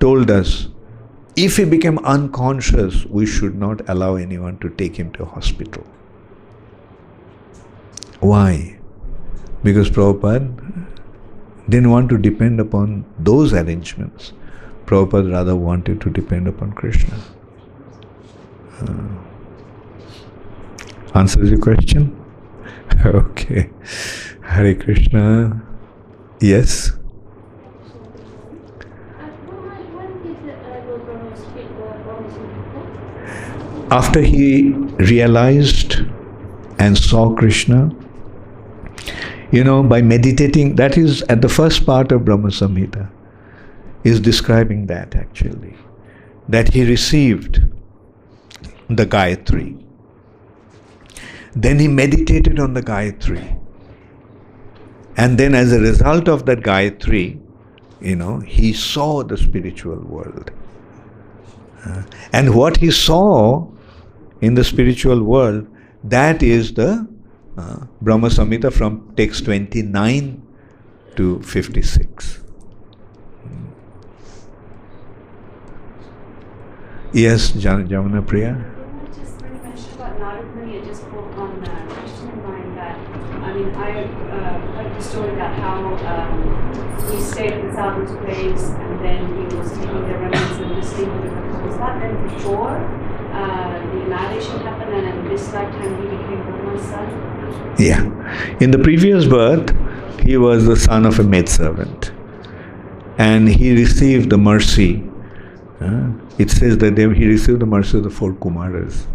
told us, if he became unconscious, we should not allow anyone to take him to a hospital. Why? Because Prabhupada didn't want to depend upon those arrangements. Prabhupada rather wanted to depend upon Krishna. Answers your question? Okay. Hare Krishna. Yes? After he realized and saw Krishna, by meditating, that is at the first part of Brahma Samhita, is describing that actually. That he received the Gayatri. Then he meditated on the Gayatri. And then as a result of that Gayatri, he saw the spiritual world. And what he saw in the spiritual world, that is the Brahma Samhita from text 29 to 56. Yes, Jamuna Priya? Just when you mentioned about Narad Muni, it just brought on a question in mind that, I heard the story about how he stayed at the sadhu's place and then he was taking their remnants and listening to the people. Was that then before the annihilation happened and in this lifetime he became Brahma's son? Yeah. In the previous birth, he was the son of a maidservant. And he received the mercy. It says that he received the mercy of the 4 Kumaras.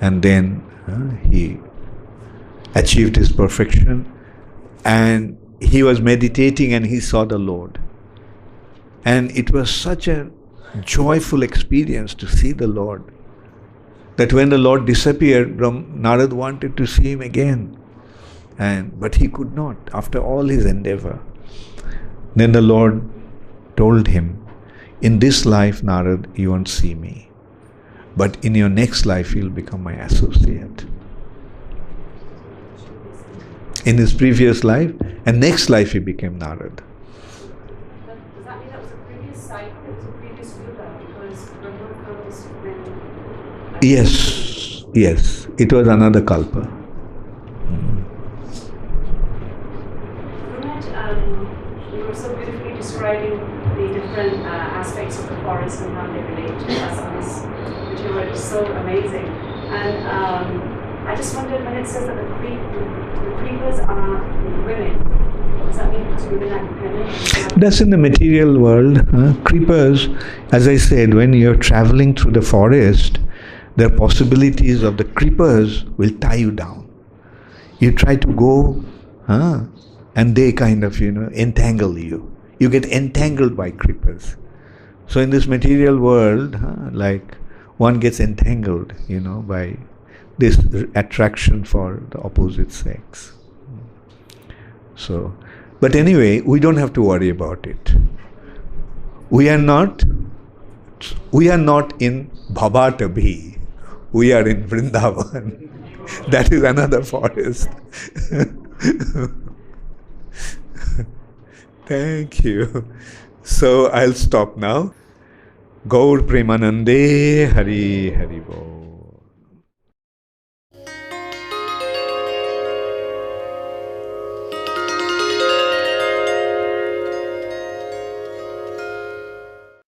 And then he achieved his perfection. And he was meditating and he saw the Lord. And it was such a joyful experience to see the Lord, that when the Lord disappeared, Narad wanted to see him again. But he could not, after all his endeavor. Then the Lord told him, in this life, Narad, you won't see me. But in your next life, you'll become my associate. In his previous life, and next life he became Narad. Does that mean that was a previous cycle? It was a previous Yuga? Because Brahma comes when... Yes. It was another Kalpa. You were so beautifully describing the different aspects of the forest and how they relate to us on this, which were so amazing. And I just wondered, when it says that the creepers are women, does that mean because women are dependent? That's in the material world. Creepers, as I said, when you're traveling through the forest, there are possibilities of the creepers will tie you down. You try to go, and they kind of, entangle you. You get entangled by creepers. So in this material world, like one gets entangled, by this attraction for the opposite sex. So, but anyway, we don't have to worry about it. We are not in Bhavatabhi. We are in Vrindavan. That is another forest. Thank you. So I'll stop now. Gaur Premanande Hari Hari Bol.